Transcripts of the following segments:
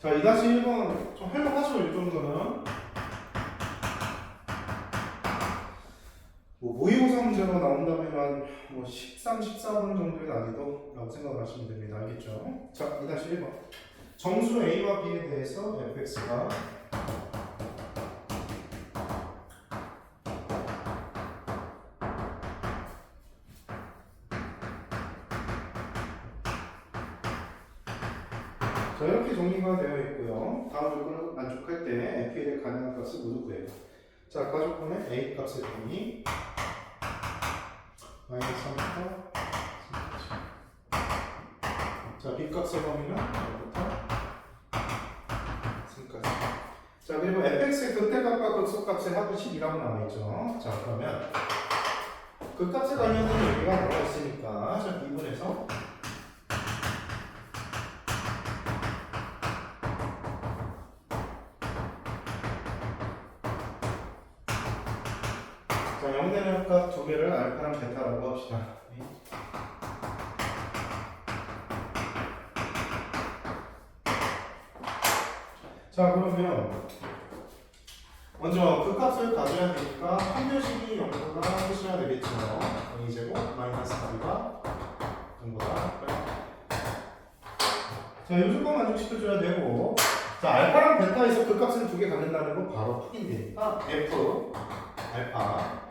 자, 2-1번 좀 할만하죠, 이 정도는. 뭐 모의고사 문제로 나온다면 뭐 13, 14번 정도의 난이도라고 생각을 하시면 됩니다. 알겠죠? 자, 2-1번. 정수 A와 B에 대해서 fx가 자, 이렇게 정리가 되어 있고요. 다음 조건을 만족할 때 f에 대해 가능한 값을 모두 구해요. 자, 그 조건은 a 값의 범위 마이너스 3부터 자, b 값의 범위는 0부터 3까지. 자, 그리고 fx의 극대값과 극소값의 합은 10이라고 나와있죠. 자, 그러면 극값에 관련된 얘기가 나와 있으니까 자, 미분에서 자, 0되는 값 두 개를 알파랑 베타라고 합시다. 자, 그러면 먼저 그 값을 가져야 되니까 판별식이 0보다 크셔야 되겠죠. 2제곱 마이너스 4가 0보다 자, 이 조건 만족시켜줘야 되고 자, 알파랑 베타에서 그 값을 두 개 갖는다는 건 바로 확인되니까 f 알파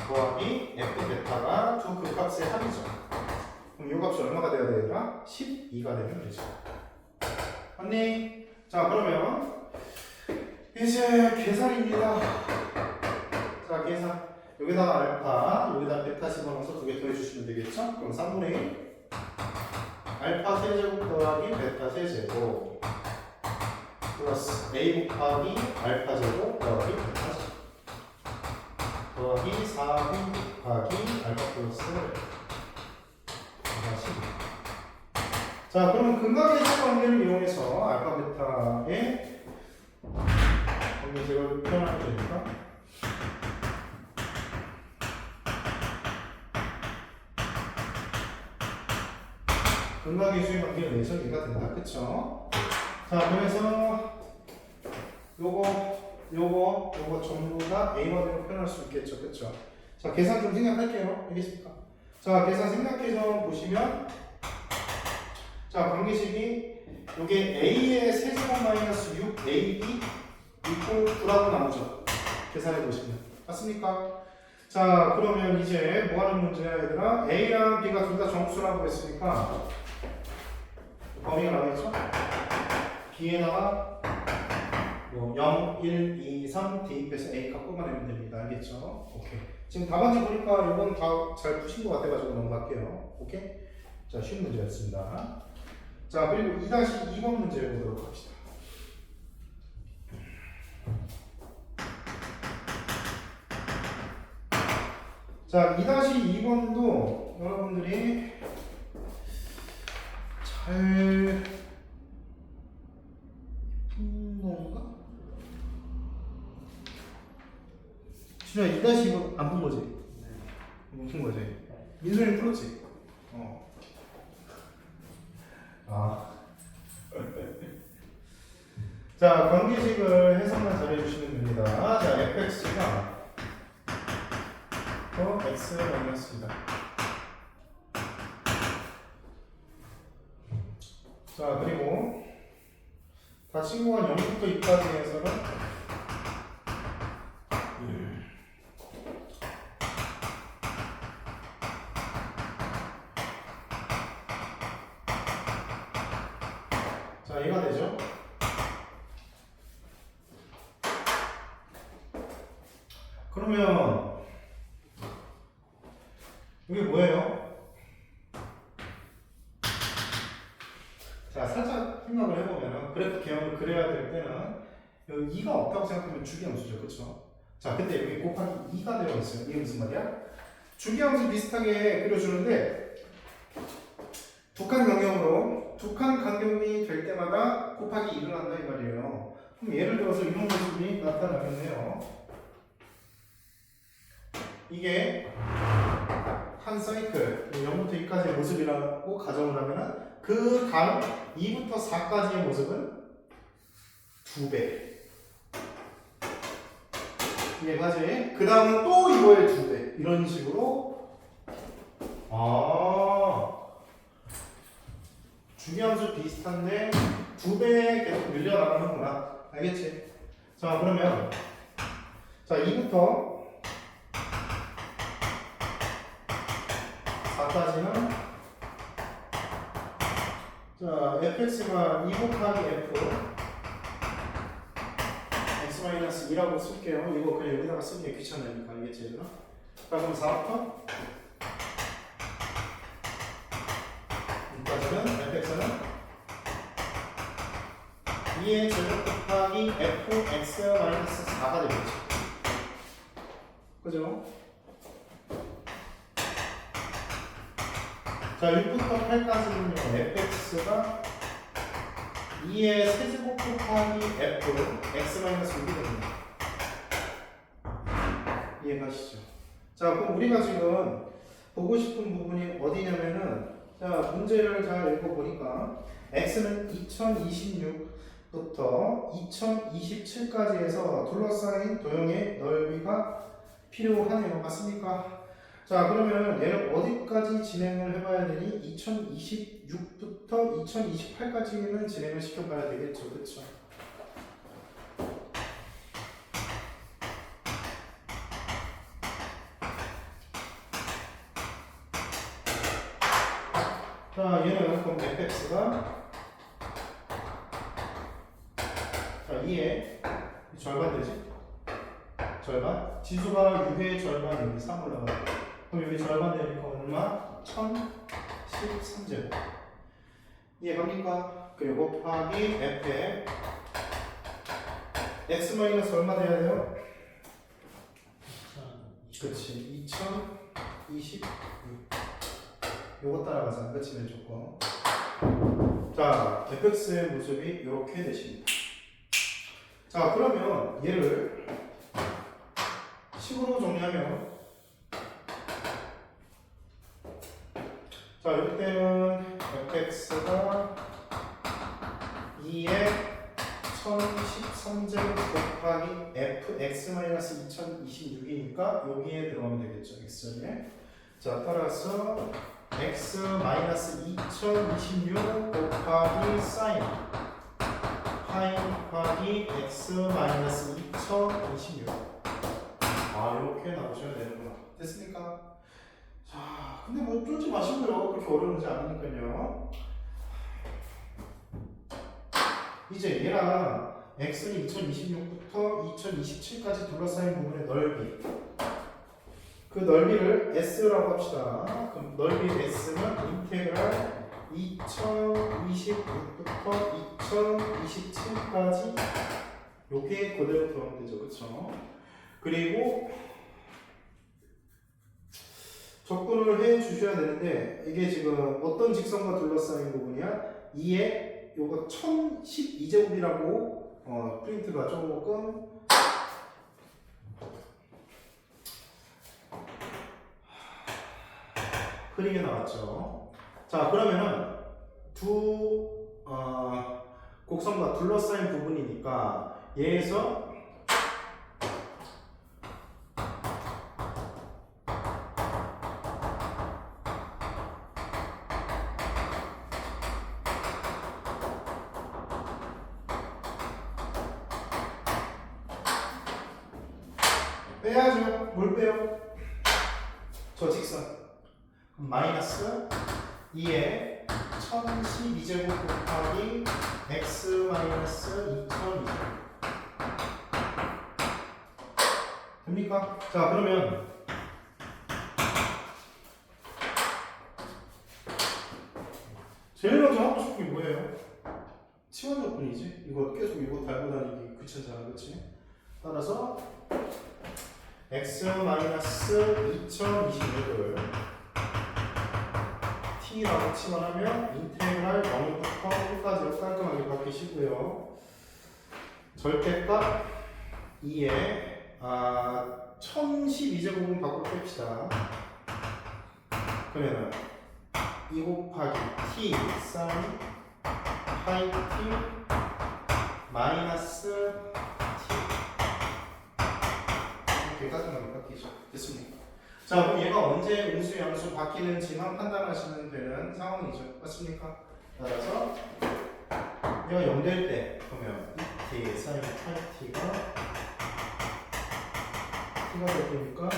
더하기 f 베타가 두 그 값의 합이죠. 그럼 이 값이 얼마가 돼야 되더라? 12가 되면 되죠. 맞니? 자, 그러면 이제 계산입니다. 자, 계산. 여기다가 알파, 여기다가 베타 집어넣어서 두 개 더해주시면 되겠죠? 그럼 3분의 1 알파 세제곱 더하기 베타 세제곱 플러스 a 곱하기 알파 제곱 더하기 베타 제곱 더하기 4b 곱하기 알파 플러스 베타 12. 자, 그러면 근각계수 관계를 이용해서 알파 베타의 관계식을 표현하면 되니까 근각계수의 관계를 내서 얘가 된다. 그쵸? 자, 그래서 요거 전부 다 A와 B로 표현할 수 있겠죠. 그쵸? 자, 계산 좀 생각할게요. 알겠습니까? 자, 계산 생각해서 보시면 자, 관계식이 요게 A의 세제곱 마이너스 6AB 이퀄 9라고 나오죠. 계산해 보시면. 맞습니까? 자, 그러면 이제 뭐 하는 문제야, 얘들아? A랑 B가 둘 다 정수라고 했으니까 범위가 나와있죠? B에다가 뭐 0, 1, 2, 3 대입해서 A 값 뽑아내면 됩니다. 알겠죠? 오케이. 지금 답안지 보니까 이건 다 잘 푸신 것 같아가지고 넘어갈게요. 오케이? 자, 쉬운 문제였습니다. 자, 그리고 2-2번 문제 보도록 합시다. 자, 2-2번도 여러분들이 잘 푼 건가? 진짜 2-2번 안 푼 거지? 못 푼 거지? 민준이 풀었지? 자, 관계식을 해석만 잘해주시면 됩니다. 자, fx가 x 마이너스이다. 자, 그리고 다 친구가 0부터 2까지 해서는 자, 얘가 되죠? 그러면 이게 뭐예요? 자, 살짝 생각을 해보면 그래프 개형을 그려야 될 때는 여기 2가 없다고 생각하면 주기함수죠. 그쵸? 자, 근데 여기 곱하기 2가 되어 있어요. 이게 무슨 말이야? 주기함수 비슷하게 그려주는데 두 칸 간격으로 두 칸 간격이 될 때마다 곱하기 2를 한다 이 말이에요. 그럼 예를 들어서 이런 모습이 나타나겠네요. 이게 한 사이클 0부터 2까지의 모습이라고 가정을 하면은 그 다음 2부터 4까지의 모습은 2배. 이해가지? 그 다음은 또 이거의 2배. 이런 식으로. 주기함수 비슷한데 2배 계속 늘려나가는구나. 알겠지? 자, 그러면 자, 2부터 4까지는 자, fx가 2 곱하기 f x-2라고 쓸게요. 이거 그냥 여기다가 쓰는 게 귀찮으니까. 알겠지? 얘들아? 자, 그럼 4부터 6까지는 fx는 2의 제곱 곱하기 fx-4가 되겠지. 그죠? 자, 6부터 8까지는요, fx가 2의 세제곱 곱하기 f x-6이 됩니다. 이해가시죠? 자, 그럼 우리가 지금 보고 싶은 부분이 어디냐면은, 자, 문제를 잘 읽어보니까 x는 2026부터 2027까지 해서 둘러싸인 도형의 넓이가 필요하네요. 맞습니까? 자, 그러면 얘를 어디까지 진행을 해봐야 되니? 2026부터 2028까지는 진행을 시켜봐야 되겠죠. 그렇죠? 자, 얘는 그럼 fx가 자, 2의 절반 되지? 절반? 지수가 6의 절반 여기 3 올라가고 그럼 여기 절반 되니까 얼마? 1013제곱. 이해갑니까? 그리고 곱하기 f에 x 마이너스 얼마 돼야 돼요? 그렇지. 2026. 요거 따라가자. 그치? 왼쪽 거. 자, fx의 모습이 이렇게 되십니다. 자, 그러면 얘를 식으로 정리하면 자, 이때는 fx가 2의 1013제곱 곱하기 fx-2026이니까 여기에 들어가면 되겠죠. x에. 자, 따라서 x-2026 곱하기 sin 파이 곱하기 x-2026. 이렇게 나오셔야 되는구나. 됐습니까? 자, 근데 뭐 쫄지 마시고요. 그렇게 어려운지 않으니까요. 이제 얘랑 x는 2026부터 2027까지 둘러싸인 부분의 넓이. 그 넓이를 s라고 합시다. 그럼 넓이 s는 인테그랄 2026부터 2027까지 요게 그대로 들어가면 되죠. 그쵸? 그리고 접근을 해 주셔야 되는데 이게 지금 어떤 직선과 둘러싸인 부분이야? 2에 요거 1012제곱이라고 프린트가 조금 흐리게 나왔죠. 자, 그러면은 두 곡선과 둘러싸인 부분이니까 얘에서 빼야죠. 뭘 빼요? 저 직선 마이너스 2에 1012제곱 곱하기 x-2020 됩니까? 자, 그러면 제일 먼저 하고 싶은 게 뭐예요? 치환적분이지. 이거 계속 이거 달고 다니기 귀찮잖아. 그치? 따라서 x-2026을 t라고 치환하면 인테그랄 0부터 1까지로 깔끔하게 바뀌시고요. 절대값 2에 1012제곱은 바꿔 뺍시다. 그러면 2 곱하기 t sin 파이 t 마이너스 t 이렇게 까지만 바뀌죠. 됐습니까? 자, 그럼 얘가 언제 음수 양수 바뀌는지만 판단하시면 되는 상황이죠. 맞습니까? 따라서 얘가 0 될 때 그러면 2t 사인 8t가 t가 될 테니까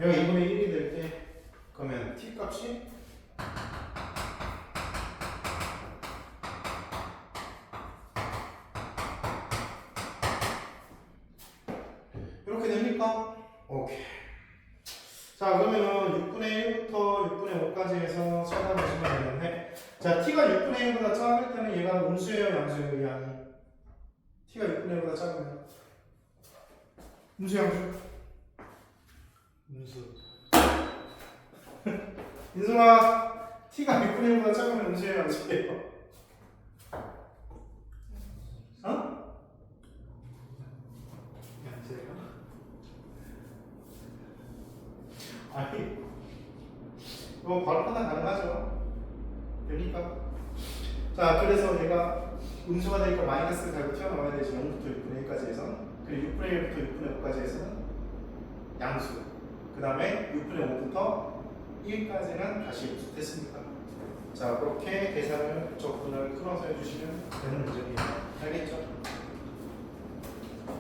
얘가 2분의 1이 될 때 그러면 t 값이 이렇게 됩니까? 오케이. 자, 그러면은 6분의 1부터 6분의 5까지 해서 찾아보시면 되는데, 자, t가 6분의 1보다 작을 때는 얘가 음수예요, 양수예요, 이 양이? t가 6분의 1보다 작으면 음수, 양수? 음수. 인수아, t가 6분의 1보다 작으면 음수예요, 양수예요? 어? 양수예요? 아니, 이거 바로 판단 가능하죠? 되니까. 자, 그래서 얘가 음수가 되니까 마이너스가 달고 튀어나와야 되지. 0부터 6분의 1까지 해서. 그리고 6분의 1부터 6분의 5까지 해서는 양수. 그 다음에 6분의 5부터 1까지는 다시 음수. 됐습니까? 자, 그렇게 계산을 적분을 풀어서 해주시면 되는 문제입니다. 알겠죠?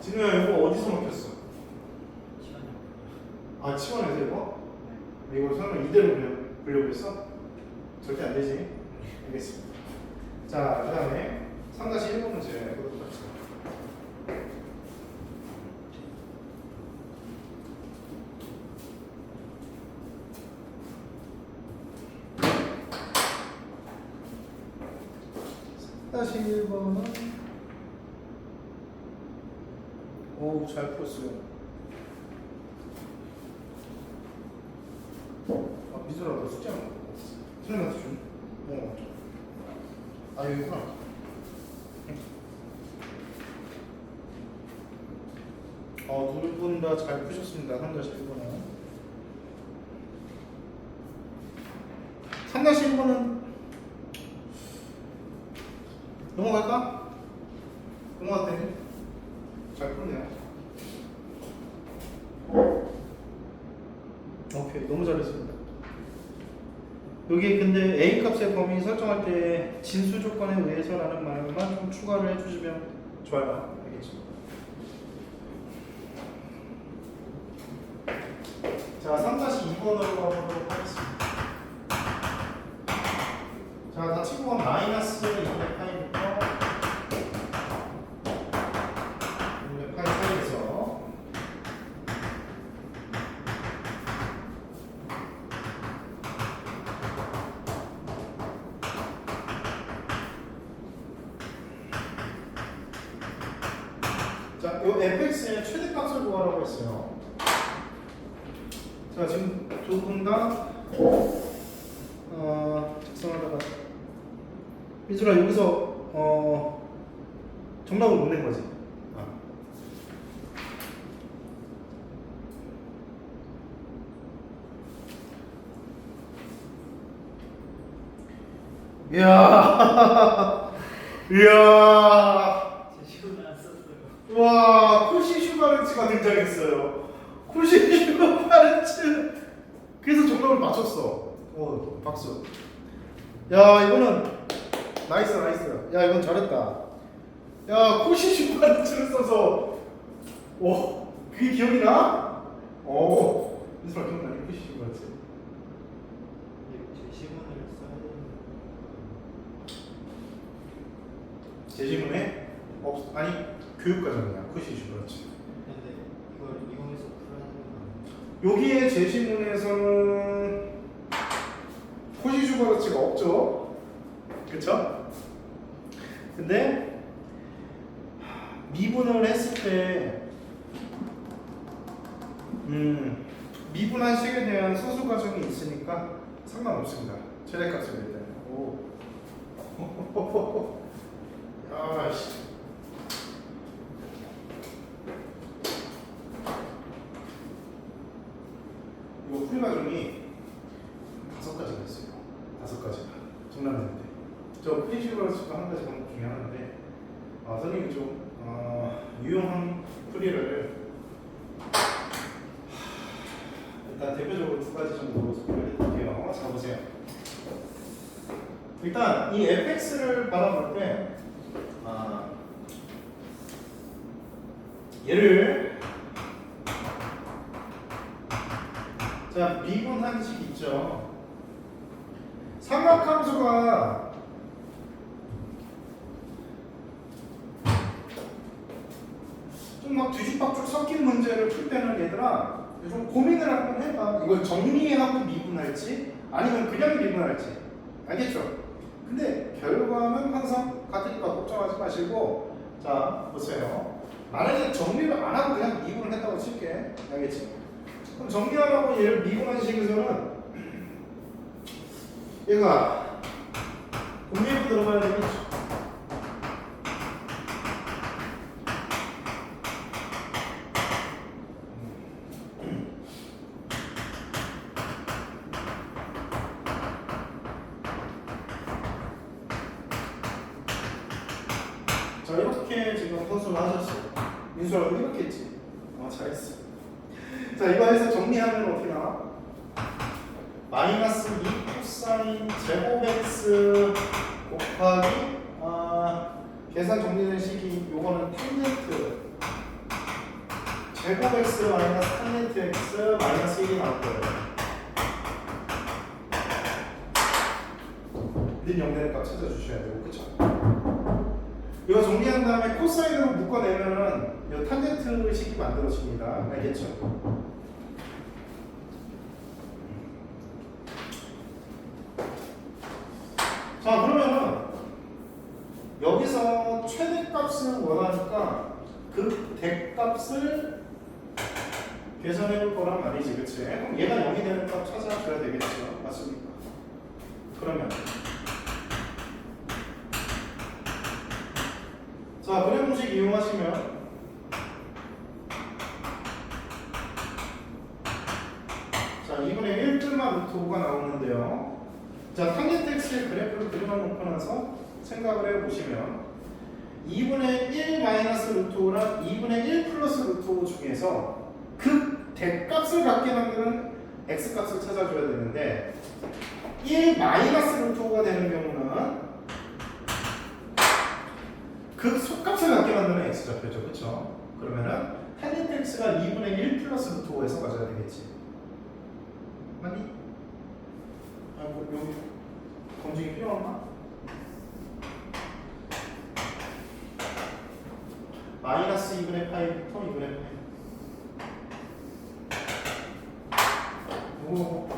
진우야, 이거 어디서 먹혔어? 시간이 아, 치원에서 이거? 이거 설마 이대로 그냥 보려고 했어? 절대 안 되지. 알겠습니다. 자, 그 다음에 3-1번 문제 이것도 같이. 다시 1번은 오, 잘 풀었어요. 아, 미술아, 너 숙제 안 먹어? 선생님한테 좀. 아, 여기구나. 둘 분 다 잘 푸셨습니다. 3-1번은. 3-1번은 넘어갈까? 넘어갔대. 잘 푸네요. 오케이, 너무 잘했습니다. 여기 근데 A 값의 범위 설정할 때 진수 조건에 의해서라는 말만 좀 추가를 해주시면 좋아요. 알겠죠? 자, 3-2번으로 가보도록 하겠습니다. 자, 다 친구가 마이너스 2분의 파이부터 2분의 파이 사이에서 자, 요 fx의 최대값을 구하라고 했어요. 자, 지금 두 분 다 작성하다가 민수라 여기서 정답을 못 낸 거지. 이야, 이야. 제 시간을 안 썼어요. 와, 쿠시 슈바르츠가 등장했어요. 쿠시 슈바르츠. 그래서 정답을 맞췄어. 박수. 야, 이거는 나이스, 나이스. 야, 이건 잘했다. 야, 쿠시 슈바르츠를 써서, 그게 기억이 나? 민수가 기억나니? 쿠시 슈바르츠. 제 시간을 써야 되는. 제지문에 아니, 교육과정이야. 쿠시 슈바르츠. 근데 이걸 이용해서 풀어야 되는 거 여기에 제시문에서는 쿠시 슈바르츠가 없죠. 그쵸? 근데 미분을 했을 때 미분한 식에 대한 소수 과정이 있으니까 상관없습니다. 최대값을 낼 때는. 야, 씨. 이거 풀 과정이 5가지가 있어. 저 프리시브러스가 한 가지 방법 중에 하나인데 선생님이 좀 유용한 풀이를 일단 대표적으로 두 가지 정도로 소개를 해드릴게요. 자 보세요. 일단 이 fx를 바라볼 때 얘를 자 미분한식 있죠. 삼각함수가 좀 막 뒤죽박죽 섞인 문제를 풀 때는 얘들아 좀 고민을 한번 해봐. 이걸 정리하고 미분할지 아니면 그냥 미분할지. 알겠죠? 근데 결과는 항상 같으니까 걱정하지 마시고 자 보세요. 만약에 정리를 안 하고 그냥 미분을 했다고 칠게. 알겠지? 그럼 정리하라고 얘를 미분한 식에서는 얘가 분리해서 들어가야 되겠죠. 자 이렇게 지금 선수를 하셨어요. 민수라고 이렇게 했지. 잘했어. 자 이거 해서 정리하면 어떻게 나와? 마이너스 2 코사인 제곱 x 곱하기 계산 정리된 식이 요거는 탄젠트 제곱 x 마이너스 탄젠트 x 마이너스 1이 나올 거예요. 는 0되는 값 찾아주셔야 되고 그쵸? 이거 정리한 다음에 코사인으로 묶어내면은 이 탄젠트 식이 만들어집니다. 알겠죠? 자 그러면은 여기서 최대값을 원하니까 그 대값을 계산해 볼 거란 말이지, 그치? 그럼 얘가 0이 되는 값 찾아줘야 되겠죠, 맞습니까? 그러면 자 그래 공식 이용하시면 자 2분의 1뿔만 루트 5가 나오는데요. 자, 탄젠트 x의 그래프를 그려놓고 나서 생각을 해보시면 2분의 1 마이너스 루트 5랑 2분의 1 플러스 루트 5 중에서 그 대값을 갖게 만드는 x값을 찾아줘야 되는데 1 마이너스 루트 5가 되는 경우는 그 속값을 갖게 만드는 x좌표죠, 그렇죠? 그러면은 탄젠트 x가 2분의 1 플러스 루트 5에서 가져야 되겠지. 맞니? 여기 검증이 필요한가? 마이너스 2분의 파이부터 2분의 파이. 오.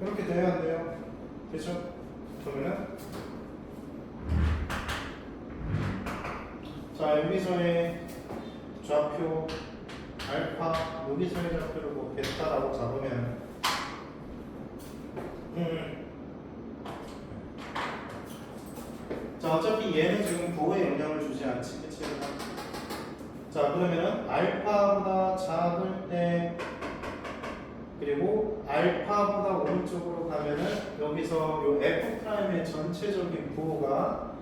이렇게 돼야 안 돼요? 그렇죠? 그러면은 자 여기서의 좌표 알파 여기서의 좌표를 뭐 베타라고 잡으면 자 어차피 얘는 지금 부호에 영향을 주지 않지, 그치? 자 그러면은 알파보다 작을 때 그리고 알파보다 오른쪽으로 가면은 여기서 요 F'의 전체적인 부호가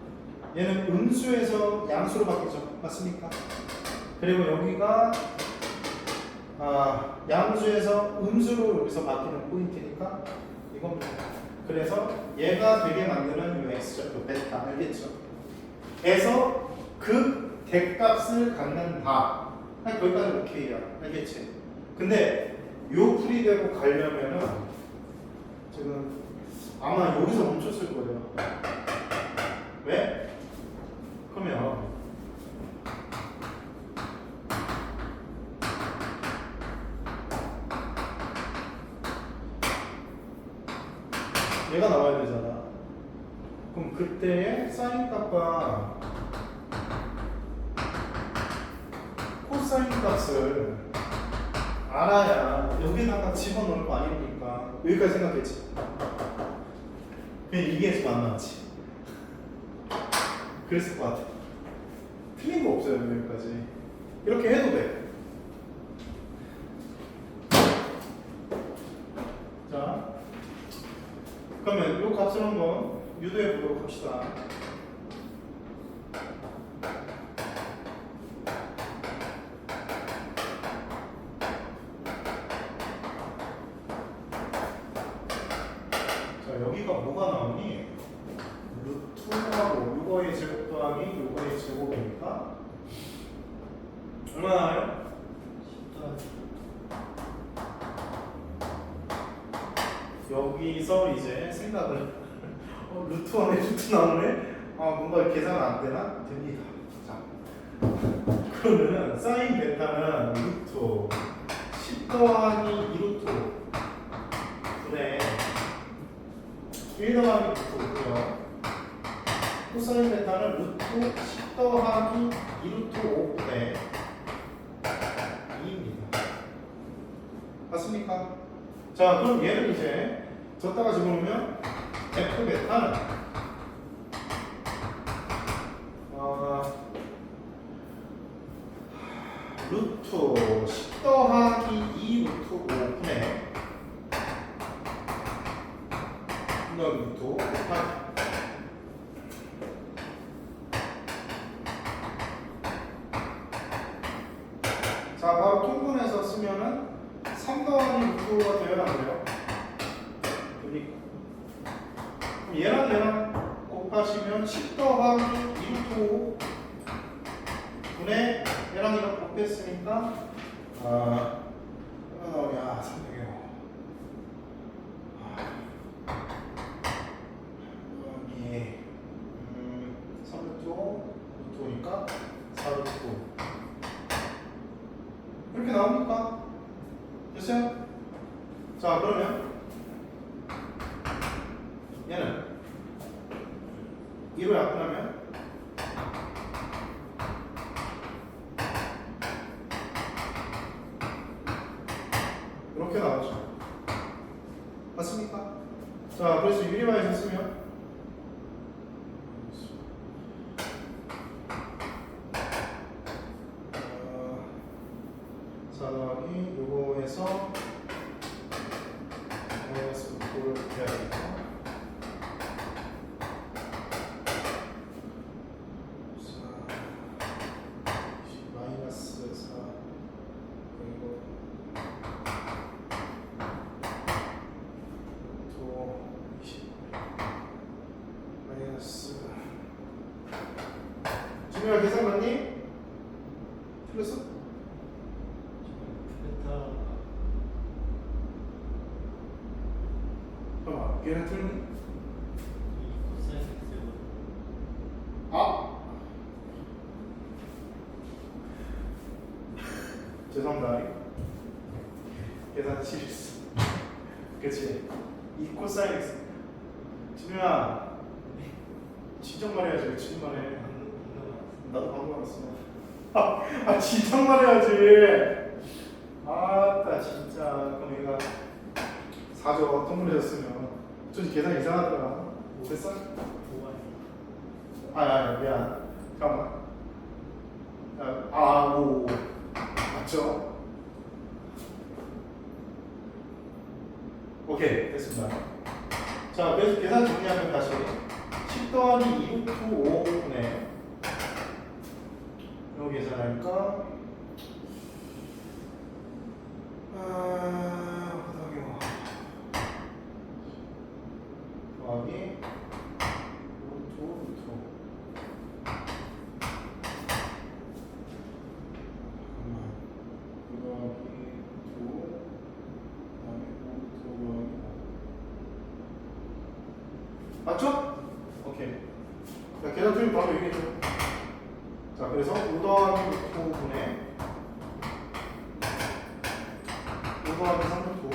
얘는 음수에서 양수로 바뀌죠. 맞습니까? 그리고 여기가 양수에서 음수로 여기서 바뀌는 포인트니까 이겁니다. 그래서 얘가 되게 만드는 이 x좌표 베타 알겠죠? 에서 그 대값을 갖는다. 거기까지 오케이야. 알겠지? 근데 요 풀이대로 가려면은 지금 아마 여기서 멈췄을 거예요. 왜? 그러면 얘가 나와야 되잖아. 그럼 그때의 사인 값과 코사인 값을 알아야 여기다가 집어넣을 거 아닙니까? 여기까지 생각했지? 그냥 이게 좀 안 나왔지? 그랬을 것 같아. 틀린 거 없어. 없어요. 여기까지. 이렇게 해도 돼. 자, 그러면 이 값을 한번 유도해 보도록 합시다. 자, 여기가 뭐가 나오니? 루트하고 요거의 제곱 더하기 요거의 제곱이니까 얼마 나와요? 10 여기서 이제 생각을 루트 안에 루트 나오네? 뭔가 계산 안 되나? 됩니다. 자, 그러면은 사인 베타는 루트 10 더하기 2루트 분의 1 더하기 루트고요. 코사인 베타는 루트 10 더하기 2루트 5분의 2입니다. 맞습니까? 자, 그럼 얘를 이제 줬다가 집어넣으면 F 베타는 루트 10 더하기 2 루트 5분의 루트 5 곱하기 자, 바로 통분해서 쓰면은 3 더하기 루트가 되어야 안 돼요? 그러니까 그럼 얘랑 곱하시면 10 더하기 2루트 5 분의 얘랑 이랑 곱했으니까 얼마 나오냐? 300이요. 여기 3루트 5 루트 5니까 4루트 5 이렇게 나옵니까? 됐어요? 자, 그러면 얘는 2로 약분하면 이렇게 나오죠. 맞습니까? 자, 그래서 유리화해서 쓰면 더하기 요거에서 마이너스 6를 해야겠다. 마이너스 4 그리고 또 20 마이너스 준호야 계산 맞니? 틀렸어? 얘는 틀렸니? 죄송합니다. 계산 실수. 그치? 이 코사인 x. 진우야, 진정만 해야지. 왜 진정만 해? 나도 방금 알았어. 진정만 해야지. 아따 진짜. 그럼 얘가 4조 통분해졌으면 좀 계산 이상하더라. 못했어? 미안. 잠깐만. 오. 맞죠? 오케이, 됐습니다. 자, 그래서 계산 정리하면 다시 10 더하기 2루트 5분의 이거 계산하니까 더하기 루트 맞죠? 오케이. 자, 계산 틀리면 바로 얘기해줘. 자, 그래서 5 더하기 루트 5분의 5 더하기 3루트 5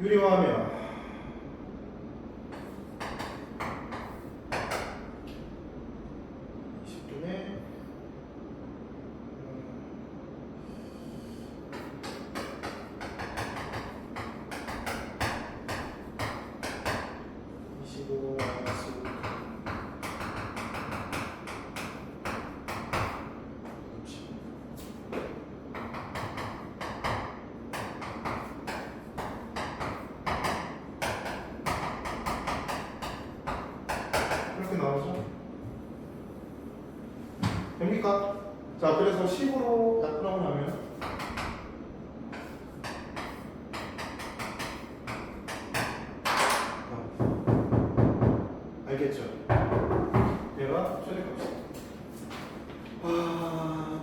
유리화하면 20분의 25 마이너스 됩니까? 자, 그래서 10으로 바꾸라고 하면 알겠죠? 얘가 최대값이야.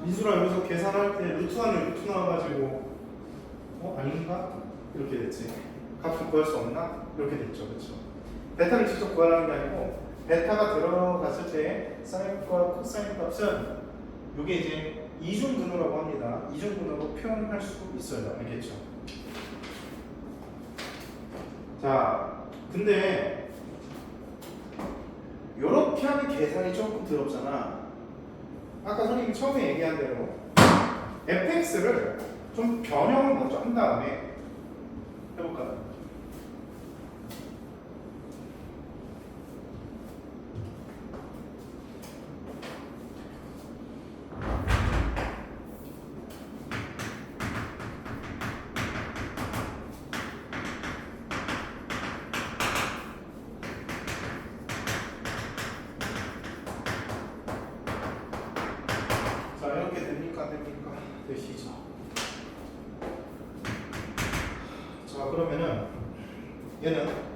미술아 여기서 계산할 때 루트 안에 루트 나와가지고 아닌가? 이렇게 됐지. 값을 구할 수 없나? 이렇게 됐죠. 그렇죠? 베타를 직접 구하라는 게 아니고 베타가 들어갔을 때 사인과 코사인 값은 이게 이제 이중근호라고 합니다. 이중근호로 표현할 수 있어요. 알겠죠? 자, 근데 이렇게 하면 계산이 조금 더럽잖아. 아까 선생님이 처음에 얘기한 대로 fx를 좀 변형을 먼저 한 다음에 해볼까요? 자, 이렇게 됩니까? 되시죠? 자, 그러면은 얘는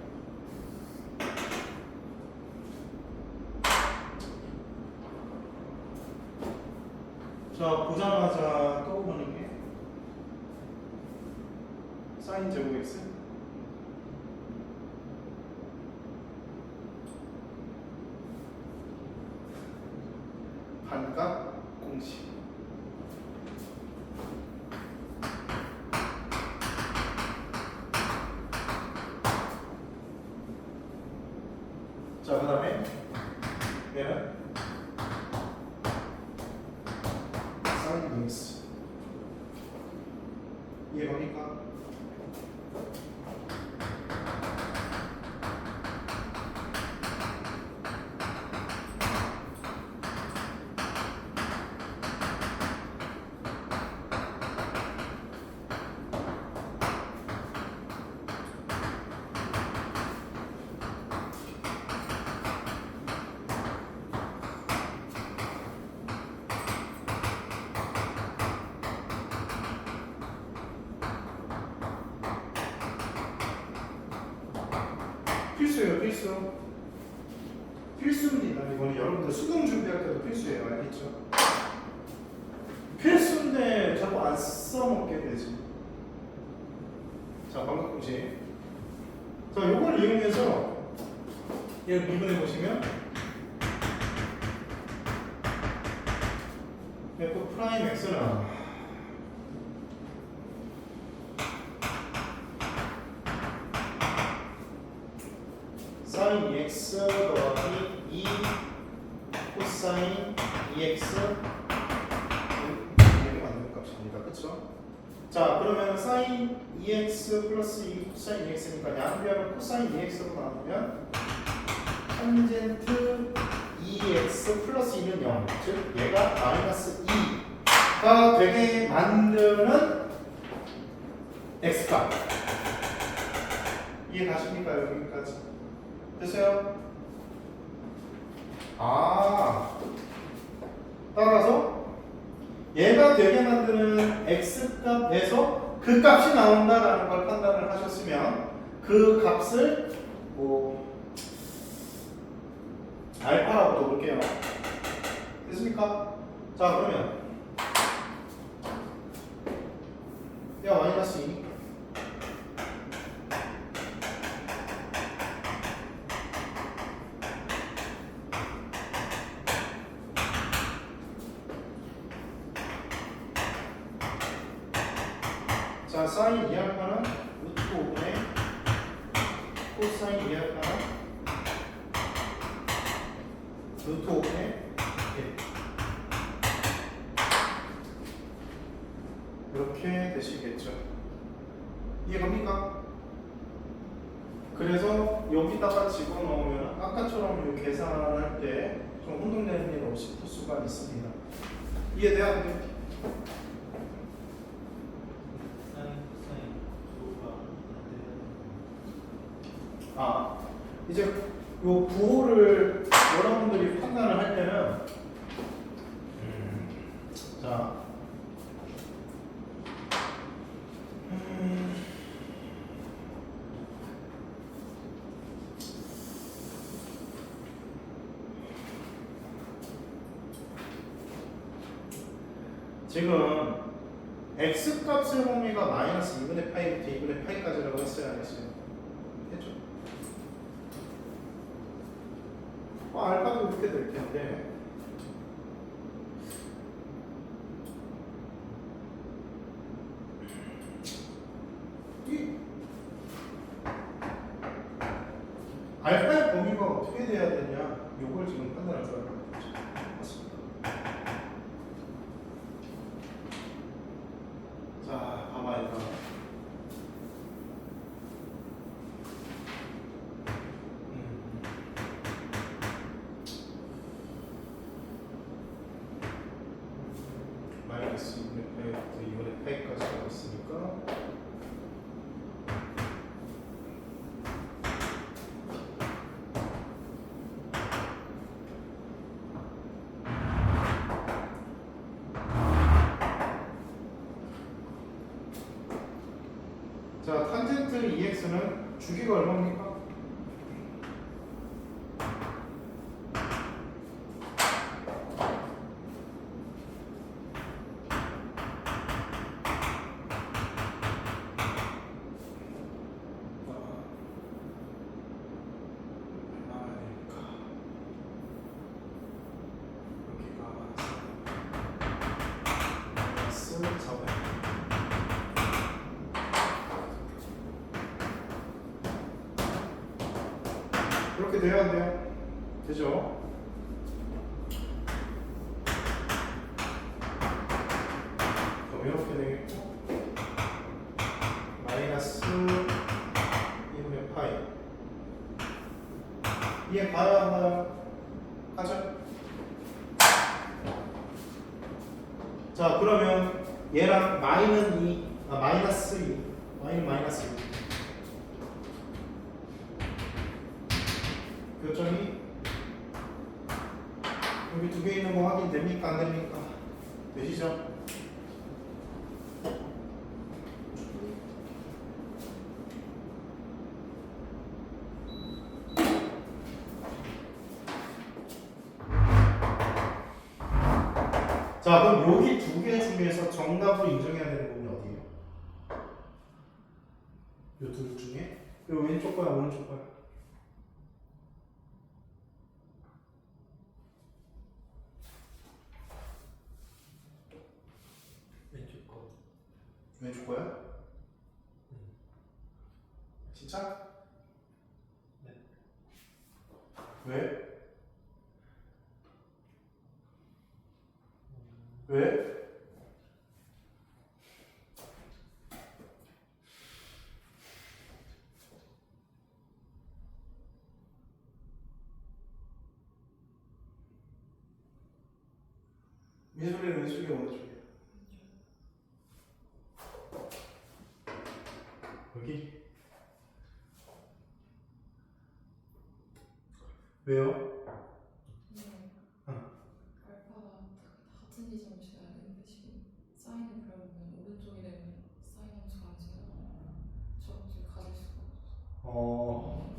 자, 보자마자 떠오르는 게 사인 제곱 x 반값 공식. 자, 그 다음에 얘는 사인 x. 이해갑니까? 필수예요, 필수. 필수입니다. 이거는 여러분들 수능 준비할 때도 필수예요. 알겠죠? 필수인데 자꾸 안 써먹게 되지. 자, 반각 공식. 자, 요걸 이용해서 얘를 미분해 보시면 f 프라임 x는 사인 2x 더하기 2 코사인 2x 이게 맞는 값입니다. 그쵸? 자, 그러면 사인 2x 플러스 2 코사인 2x니까 양변을 코사인 2x로 나누면 탄젠트 2x 플러스 2는 0, 즉 얘가 마이너스 2가 되게 만드는 x값. 이해 가십니까? 여기까지 됐어요? 따라서 얘가 되게 만드는 x값에서 그 값이 나온다라는 걸 판단을 하셨으면 그 값을 알파라고 놓을게요. 됐습니까? 자, 그러면 얘가 마이너스 2. 자, 사인 2알파는 루트 5분의 코사인 2알파는 루트 5분의 1 이렇게 되시겠죠. 이해갑니까? 그래서 여기다가 집어넣으면 아까처럼 계산할 때 좀 혼동되는 일 없이 풀 수가 있습니다. 이해돼야 돼요? 이제 요 부호를 여러분들이 판단을 할 때는 자, 지금 x 값의 범위가 마이너스 2분의 파이부터 2분의 파이까지라고 했어요, 안 했어요? 했죠? 알파도 이렇게 될 텐데 이 알파의 범위가 어떻게 돼야 되냐? 이걸 지금 판단할 줄 알아요. 맞습니다. 자, 봐봐 일단. 마이너스 2분의 파이부터 2분의 파이까지 하고 있으니까 자, 탄젠트 2x는 주기가 얼마입니까? 이렇게 돼야 돼요. 되죠? 그럼 이렇게 되겠고 마이너스 2분의 파이 이해 가요 안 가요? 가죠? 자 그러면 얘랑 마이너스 2 y는 마이너스 2 교점이 여기 두 개 있는 거 확인됩니까? 안 됩니까? 되시죠? 자 그럼 여기 두 개 중에서 정답으로 인정해야 되는 부분이 어디예요? 이 둘 중에? 이 왼쪽 거야 오른쪽 거야? 왼쪽 거야? 진짜? 네. 왜? 왜? 왼쪽이랑 왼쪽이 어느 쪽이야? 여기? 왜요? 네. 알파가 같은 지점을 지나야 되는데 지금 사인을 그려보면 오른쪽이 되면 사인 함수가 안 지나요. 저쪽에 가질 수가 없어서.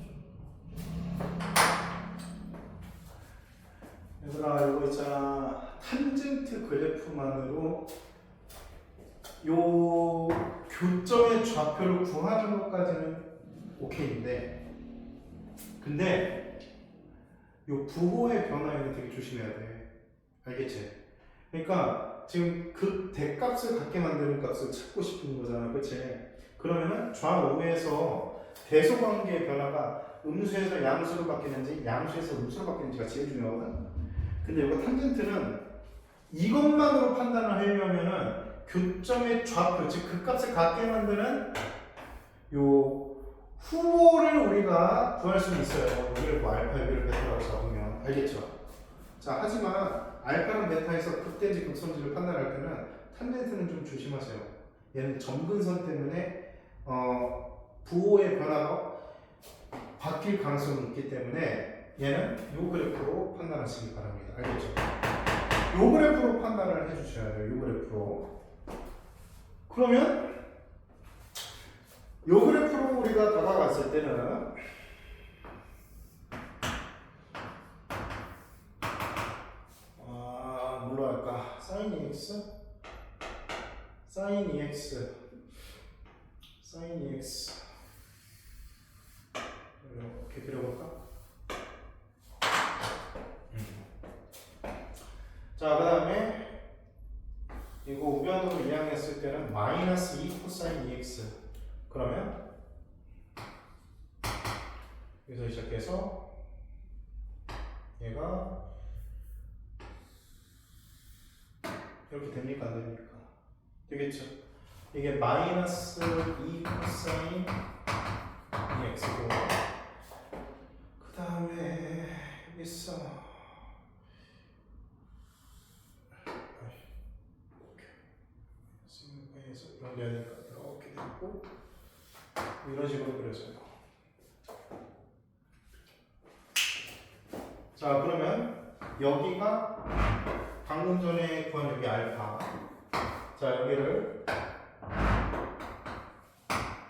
얘들아 이거 있잖아 탄젠트 그래프만으로 요 교점의 좌표를 구하는 것까지는 오케이인데 근데 요 부호의 변화에는 되게 조심해야 돼. 알겠지? 그러니까 지금 그 대값을 갖게 만드는 값을 찾고 싶은 거잖아. 그치? 그러면은 좌우에서 대소관계의 변화가 음수에서 양수로 바뀌는지 양수에서 음수로 바뀌는지가 제일 중요하거든. 근데 이거 탄젠트는 이것만으로 판단을 하려면은 교점의 좌표, 즉 그 값을 갖게 만드는 요 후보를 우리가 구할 수는 있어요. 여기를 뭐 알파, 여기를 베타라고 잡으면 알겠죠? 자, 하지만 알파랑 베타에서 극대인지 극선지를 판단할 때는 탄젠트는 좀 조심하세요. 얘는 점근선 때문에 부호의 변화가 바뀔 가능성이 있기 때문에 얘는 요 그래프로 판단하시기 바랍니다. 알겠죠? 요 그래프로 판단을 해주셔야 돼요. 요 그래프로. 그러면 요 그래프로 우리가 다가갔을 때는 뭘로 할까? sin EX? sin EX sin EX 이렇게 그려볼까? 자, 그 다음에 이거 우변으로 이항했을 때는 마이너스 2 코사인 EX. 그러면 여기서 시작해서 얘가 이렇게 됩니까? 안 됩니까? 되겠죠? 이게 마이너스 2 코사인 EX고 그 다음에 여기서 이렇게 되니까 이렇게 되고 이런 식으로 그려져요. 자, 그러면 여기가 방금 전에 구한 여기 알파. 자, 여기를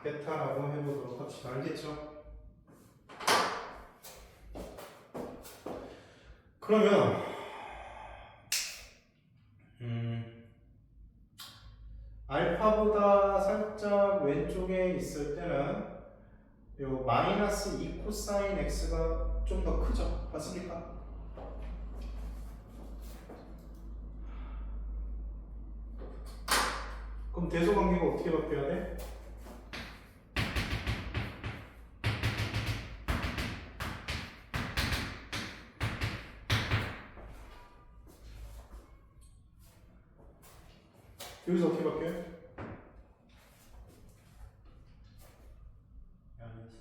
베타라고 해보도록 합시다. 알겠죠? 그러면 알파보다 살짝 왼쪽에 있을 때는 요 마이너스 2 코사인 x가 좀 더 크죠? 맞습니까? 그럼 대소관계가 어떻게 바뀌어야 돼? 여기서 어떻게 바뀌어요? 양에서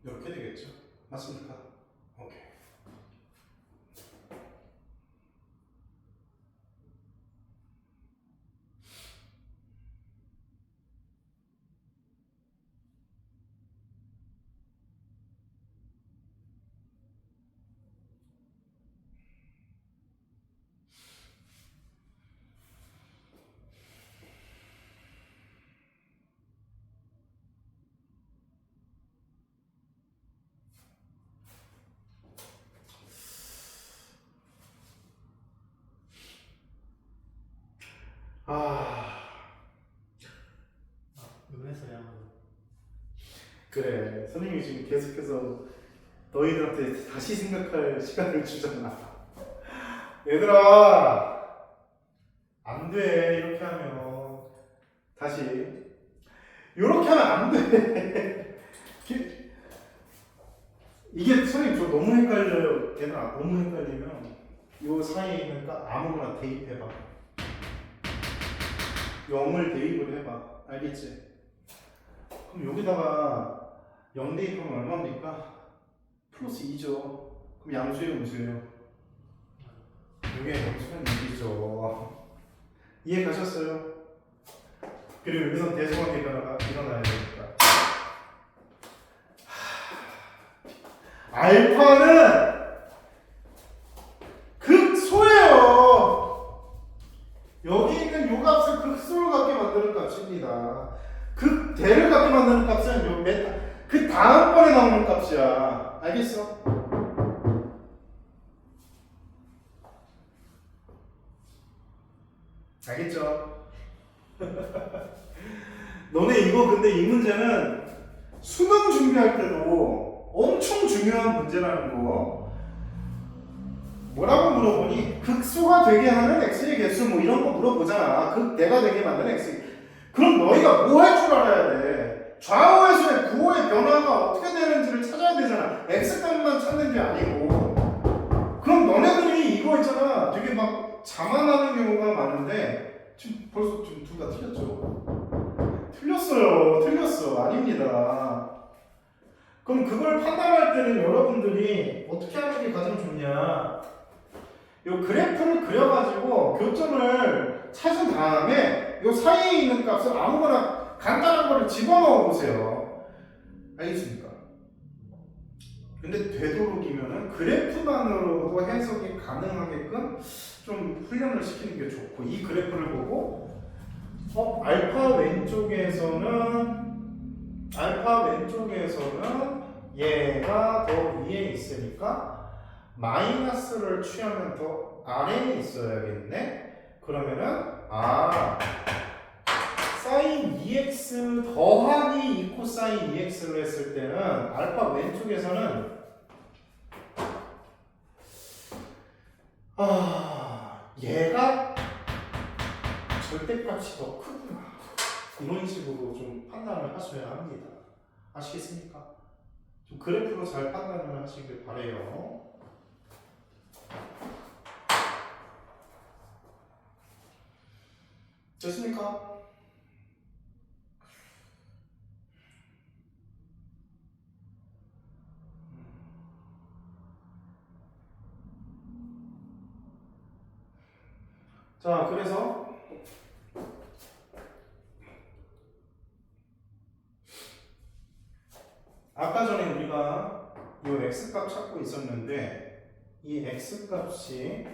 이렇게 되겠죠? 맞습니까? 오케이. 음에서 양으로 그래, 선생님이 지금 계속해서 너희들한테 다시 생각할 시간을 주잖아. 얘들아, 안 돼. 이렇게 하면 다시 이렇게 하면 안 돼. 이게 선생님 저 너무 헷갈려요. 얘들아, 너무 헷갈리면 이 사이에 있는 아무거나 대입해봐. 0을 대입을 해봐. 알겠지? 그럼 여기다가 0 대입하면 얼마입니까? 플러스 2죠. 그럼 양수예요, 음수예요? 이게 양수는 2죠. 이해 가셨어요? 그리고 여기서 대소관계가 일어나야 되니까. 알파는 극소예요. 여기 있는 요 값을 극소를 갖게 만드는 값입니다. 극대를 갖게 만드는 값은 요 메타, 그 다음번에 나오는 값이야. 알겠어? 알겠죠? 너네 이거 근데 이 문제는 수능 준비할 때도 엄청 중요한 문제라는 거. 뭐라고 물어보니 극소가 되게 하는 x의 개수 뭐 이런 거 물어보잖아. 극대가 되게 만드는 x. 그럼 너희가 뭐 할 줄 알아야 돼? 좌우에서의 부호의 변화가 어떻게 되는지를 찾아야 되잖아. x값만 찾는 게 아니고. 그럼 너네들이 이거 있잖아. 되게 막 자만하는 경우가 많은데 지금 벌써 지금 둘 다 틀렸죠? 틀렸어. 아닙니다. 그럼 그걸 판단할 때는 여러분들이 어떻게 하는 게 가장 좋냐? 이 그래프를 그려가지고 교점을 찾은 다음에 이 사이에 있는 값을 아무거나 간단한 거를 집어넣어 보세요. 알겠습니까? 근데 되도록이면은 그래프만으로도 해석이 가능하게끔 좀 훈련을 시키는 게 좋고, 이 그래프를 보고 알파 왼쪽에서는 얘가 더 위에 있으니까 마이너스를 취하면 더 아래에 있어야겠네. 그러면은 사인 2x 더하기 2 코사인 2x를 했을 때는 알파 왼쪽에서는 얘가 절대값이 더 크구나, 이런 식으로 좀 판단을 하셔야 합니다. 아시겠습니까? 좀 그래프로 잘 판단을 하시길 바래요. 됐습니까? 자, 그래서 아까 전에 우리가 이 x값 찾고 있었는데, 이 x값이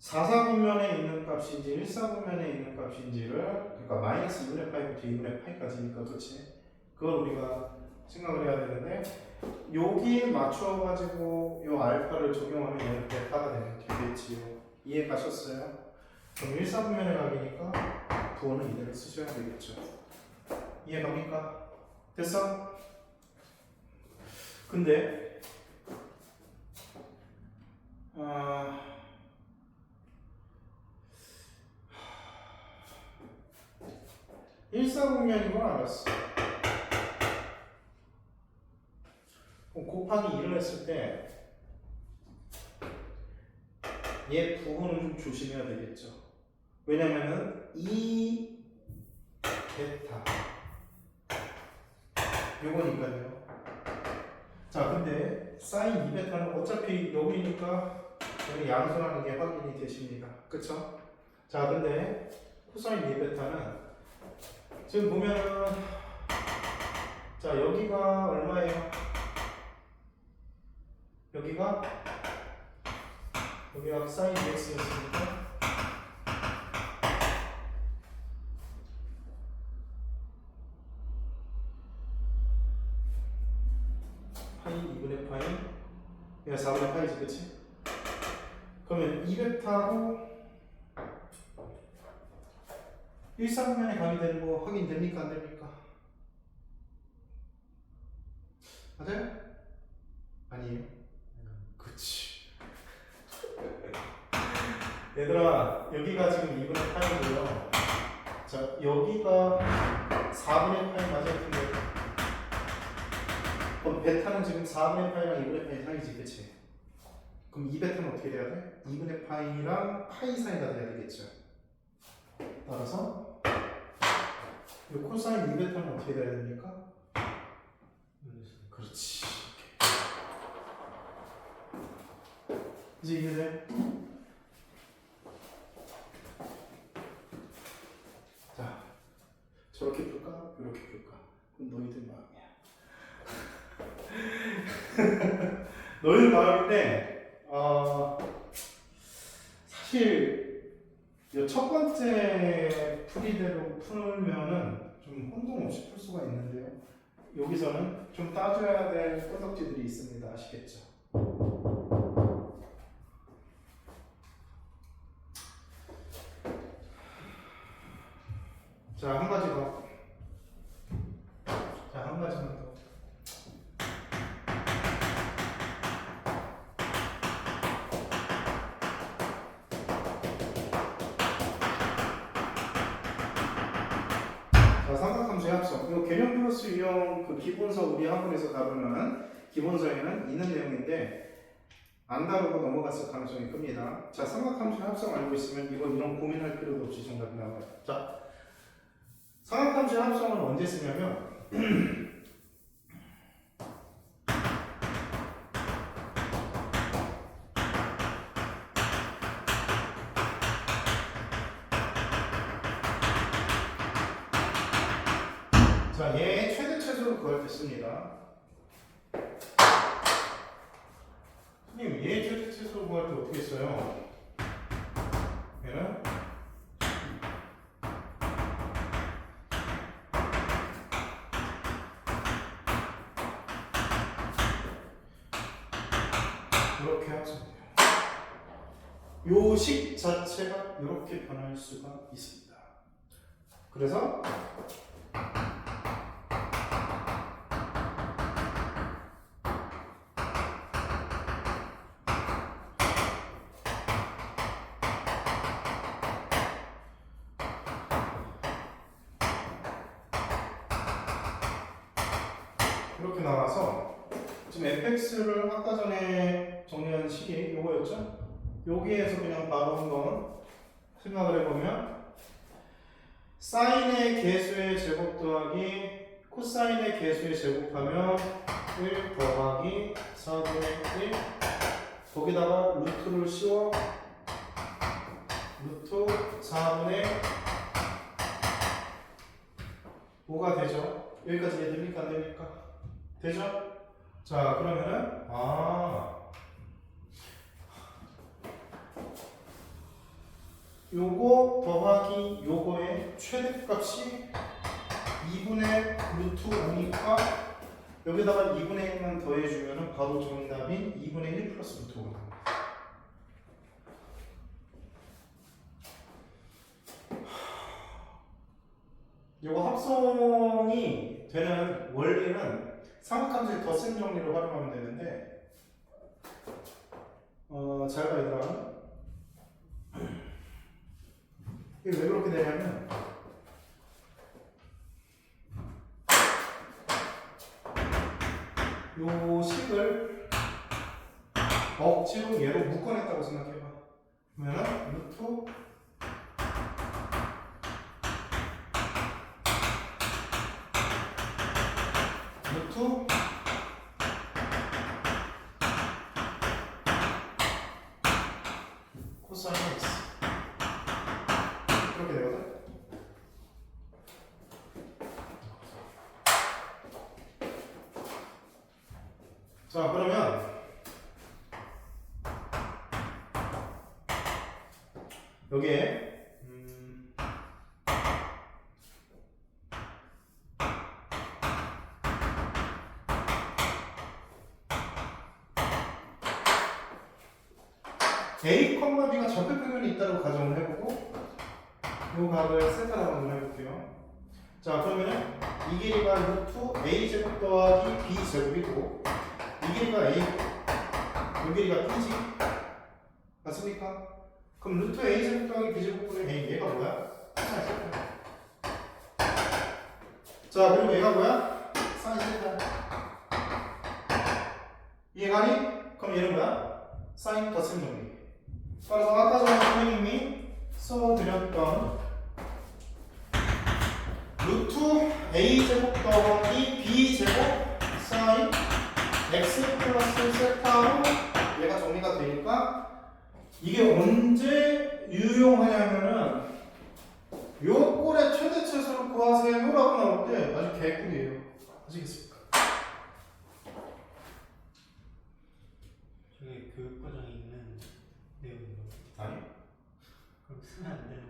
4사분면에 있는 값인지 1사분면에 있는 값인지를, 그러니까 마이너스 2분의 파이부터 2분의 파이까지니까, 그렇지? 그걸 우리가 생각을 해야 되는데, 여기에 맞춰가지고 이 알파를 적용하면 얘는 베타가 되겠지요. 이해 가셨어요? 그럼 1사분면의 각이니까 부호는 이대로 쓰셔야 되겠죠. 이해 갑니까? 됐어? 근데 1사분면인 건 알았어. 그럼 곱하기 1을 했을 때 얘 부호는 좀 조심해야 되겠죠. 왜냐면은 이 베타 요거니까요. 자, 근데 사인 2베타는 어차피 여기니까 여기 양수라는 게 확인이 되십니다. 그쵸? 자, 근데 코사인 2베타는 지금 보면은, 자, 여기가 얼마예요? 여기가 사인 x였으니까 파이 2분의 파이, 얘가 4분의 파이지, 그치? 그러면 2베타로 1사분면에 가게 되는 거 확인됩니까? 안 됩니까? 맞아요? 아니에요? 그치. 얘들아, 여기가 지금 2분의 파이고요. 자, 여기가 4분의 파이 맞을 텐데, 그럼 베타는 지금 4분의 파이랑 2분의 파이 사이지, 그치? 그럼 2베타는 어떻게 돼야 돼? 2분의 파이랑 파이 사이가 돼야 되겠죠. 따라서 이 코사인 2베타는 어떻게 돼야 됩니까? 그렇지. 이제 이해돼? 자, 저렇게 풀까? 이렇게 풀까? 그건 너희들 마음이야. 너희들 마음인데, 사실 이 첫 번째 풀이대로 풀면은 좀 혼동 없이 풀 수가 있는데요. 여기서는 좀 따져야 될 꼬덕지들이 있습니다. 아시겠죠? 자, 한 가지 더. 자, 한 가지만 더. 자, 삼각함수의 합성. 이거 개념 플러스 유형 그 기본서 우리 학원에서 다루는 기본서에는 있는 내용인데, 안 다루고 넘어갔을 가능성이 큽니다. 자, 삼각함수 합성 알고 있으면 이건 이런 고민할 필요도 없이 정답이 나와요. 자, 삼각함수 합성은 언제 쓰냐면 자, 얘의 최대 최소를 구할 때 씁니다. 선생님, 얘의 최대 최소를 구할 때 어떻게 써요? 얘는 이렇게 합성돼요. 요 식 자체가 이렇게 변할 수가 있습니다. 그래서 이렇게 나와서 지금 fx를 아까 전에 정리한 식이 요거였죠? 여기에서 그냥 바로 한번 생각을 해보면 사인의 개수의 제곱 더하기 코사인의 개수의 제곱하면 1 더하기 4분의 1 거기다가 루트를 씌워 루트 4분의 5가 되죠? 여기까지 이해됩니까? 안 됩니까? 되죠? 자, 그러면은 요거 더하기 요거의 최대값이 2분의 루트 5니까 여기다가 2분의 1만 더해주면 바로 정답인 2분의 1 플러스 루트 5가 나옵니다. 요거 합성이 되는 원리는 삼각함수의 덧셈 정리를 활용하면 되는데 잘 봐 얘들아. 이게 왜 그렇게 되냐면 요 식을 억지로 얘로 묶어냈다고 생각해봐. 그러면 루트 코사인 x 이렇게 되거든. 자, 그러면 여기에 A, B가 절대평면이 있다고 가정을 해보고 이 각을 세타라고 한번 해볼게요. 자, 그러면은 이 길이가 루트 A 제곱 더하기 B 제곱이고 이 길이가 A, 이 길이가 B지 맞습니까? 그럼 루트 A 제곱 더하기 B 제곱분의 A 얘가 뭐야? 사인 세타. 자, 그리고 얘가 뭐야? 사인 세타. 이해가니? 그럼 얘는 뭐야? 사인 덧셈 정리. 따라서 아까 전에 선생님이 써드렸던 루트 A 제곱 더하기 B 제곱 사인 x 플러스 세타로 얘가 정리가 되니까 이게 언제 유용하냐면은 요 꼴의 최대 최소를 구하세요 라고 나올 때 아주 개꿀이에요. 아시겠습니까? 저게 교육과정에 있는 내용인가? 아니. 그럼 쓰면 안 되는.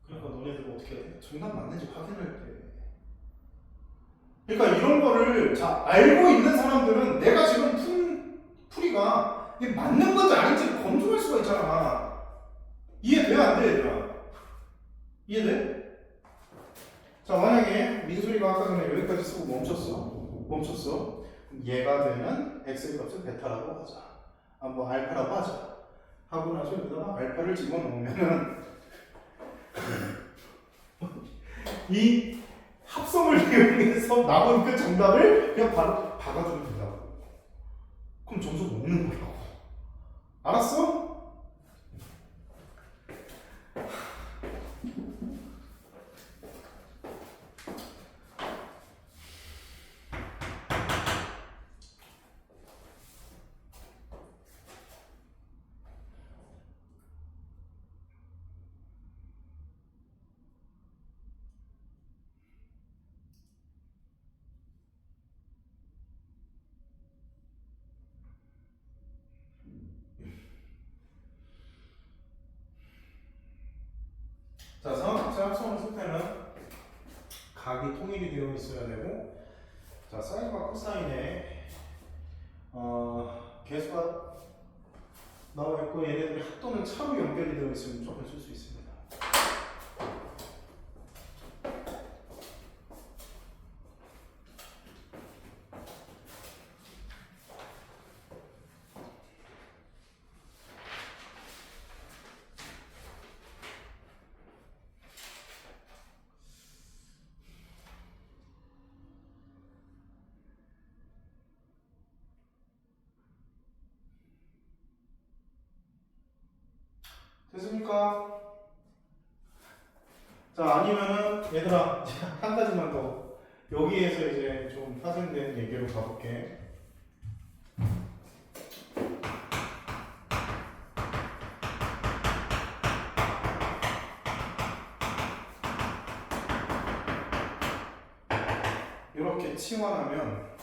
그러니까 너네들 어떻게 해? 정답 맞는지 확인할 때. 그러니까 이런 거를 자 알고 있는 사람들은 내가 지금 푼 풀이가 이게 맞는 건지 아닌지 검증할 수가 있잖아. 이해돼 안 돼, 얘들아? 이해돼? 자, 만약에 민소리가 아까 전에 여기까지 쓰고 멈췄어. 그럼 얘가 되는 x의 값을 베타라고 하자. 뭐 알파라고 하자. 하고 나서 여기다가 알파를 집어넣으면은 이 합성을 이용해서 남은 그 정답을 그냥 바로 박아주면 된다고. 그럼 점수 먹는 거라고. 알았어? 자, 삼각형의 합성을 쓸 때는 각이 통일이 되어 있어야 되고, 자, 사인과 코사인의 개수가 나와 있고 얘네들이 합도는 차로 연결이 되어 있으면 무조건 쓸 수 있습니다. 됐습니까? 자, 아니면은 얘들아 한 가지만 더 여기에서 이제 좀 파생된 얘기로 가볼게. 이렇게 치환하면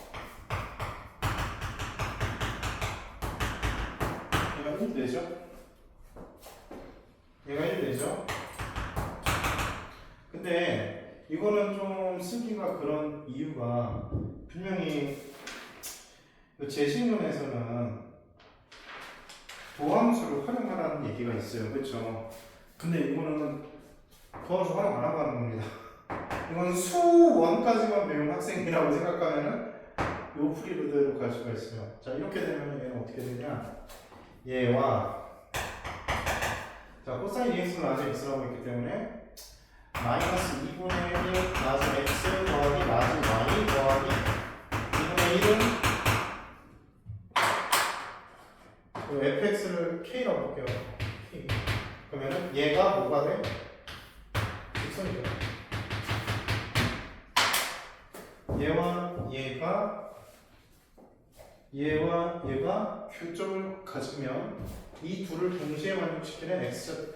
얘가 1 되죠? 얘가 1 되죠? 근데 이거는 좀 쓰기가 그런 이유가 분명히 제시문에서는 도함수를 활용하라는 얘기가 있어요. 그렇죠? 근데 이거는 도함수 활용 안 하고 하는 겁니다. 이건 수원까지만 배운 학생이라고 생각하면은 요 프리로드로 갈 수가 있어요. 자, 이렇게 되면 얘는 어떻게 되냐? 얘와 자, 코사인 EX는 아직 X라고 있기 때문에 마이너스 2분의 1 나즈 X 더하기 나즈 Y 더하기 2분의 1은 fx를 k라고 볼게요. k. 그러면은 얘가 뭐가 돼? 직선이죠. 얘와 얘가 교점을 가지면 이 둘을 동시에 만족시키는 x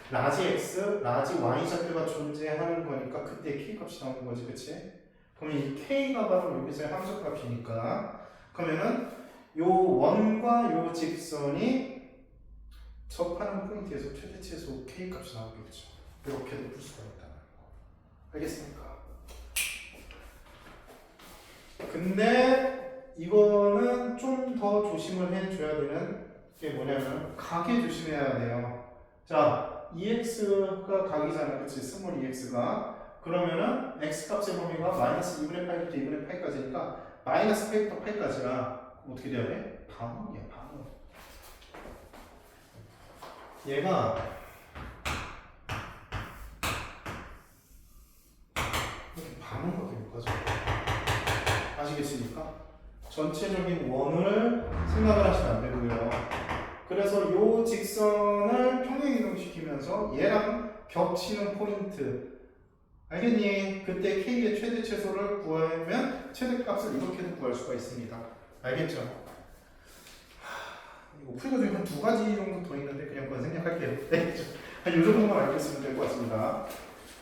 라지 x, 라지 y 좌표가 존재하는 거니까 그때 k 값이 나오는 거지, 그치? 그러면 이 k가 바로 여기서의 함수 값이니까 그러면은 요 원과 요 직선이 접하는 포인트에서 최대 최소 k 값이 나오겠죠. 이렇게도 풀 수가 있다는 거. 알겠습니까? 근데 이거는 좀 더 조심을 해줘야 되는 게 뭐냐면 각에 조심해야 돼요. 자, EX가 각이잖아, 그치? 스몰 EX가. 그러면은 X 값의 범위가 마이너스 2분의 8부터 2분의 8까지니까 마이너스 8부터 8까지라 어떻게 돼야 돼? 반원이야, 반원. 얘가 이렇게 반원가 되는 거죠. 아시겠습니까? 전체적인 원을 생각을 하시면 안 되고요. 그래서 요 직선을 평행이동시키면서 얘랑 겹치는 포인트 알겠니? 그때 k의 최대 최소를 구하면 최대값을 이렇게도 구할 수가 있습니다. 알겠죠? 이거 풀이가 중에 한 2가지 정도 더 있는데 그냥 그건 생략할게요. 네, 한 요 정도만 알고 있으면 될 것 같습니다.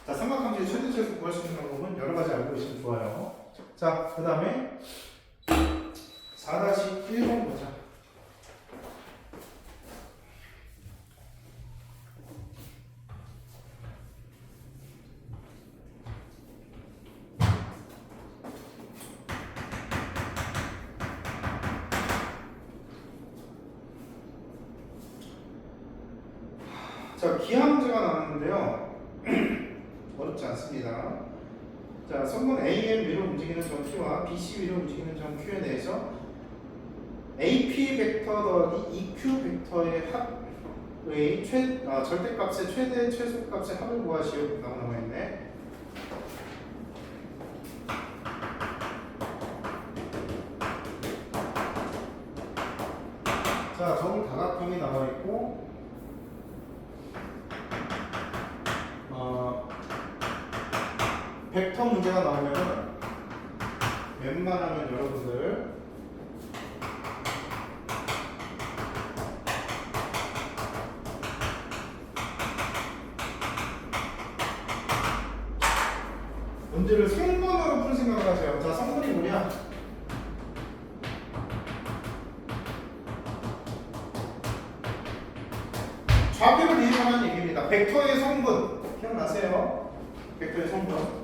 자, 삼각함수의 최대 최소 구할 수 있는 방법은 여러 가지 알고 계시면 좋아요. 자, 그 다음에 4-1번 보자. 자, 기하 문제가 나왔는데요. 어렵지 않습니다. 자, 선분 AM 위로 움직이는 점 P와 BC 위로 움직이는 점 Q에 대해서 AP 벡터 더하기 EQ 벡터의 합의 절대값의 최대 최소값의 합을 구하시오. 라고 나와있네. 자, 저건 다각형이 나와요. 벡터 문제가 나오면은 웬만하면 여러분들 문제를 성분으로 푸는 생각을 하세요. 자, 성분이 뭐냐? 좌표를 대입하는 얘기입니다. 벡터의 성분 기억나세요? 벡터의 성분.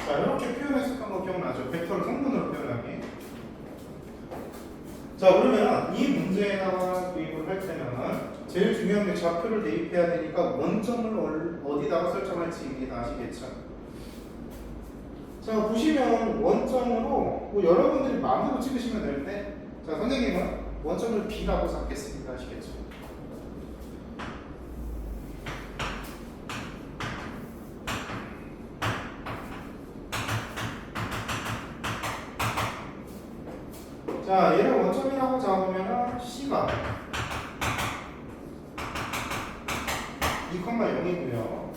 자, 이렇게 표현했었던 거 기억나죠? 벡터를 성분으로 표현하기. 자, 그러면 이 문제에다가 도입을 할 때는 제일 중요한 게 좌표를 대입해야 되니까 원점을 어디다가 설정할지입니다. 아시겠죠? 자, 보시면 원점으로 뭐 여러분들이 마음대로 찍으시면 되는데, 자, 선생님은 원점을 B라고 잡겠습니다. 아시겠죠? 자, 얘를 원점이라고 잡으면 C가 2,0이고요.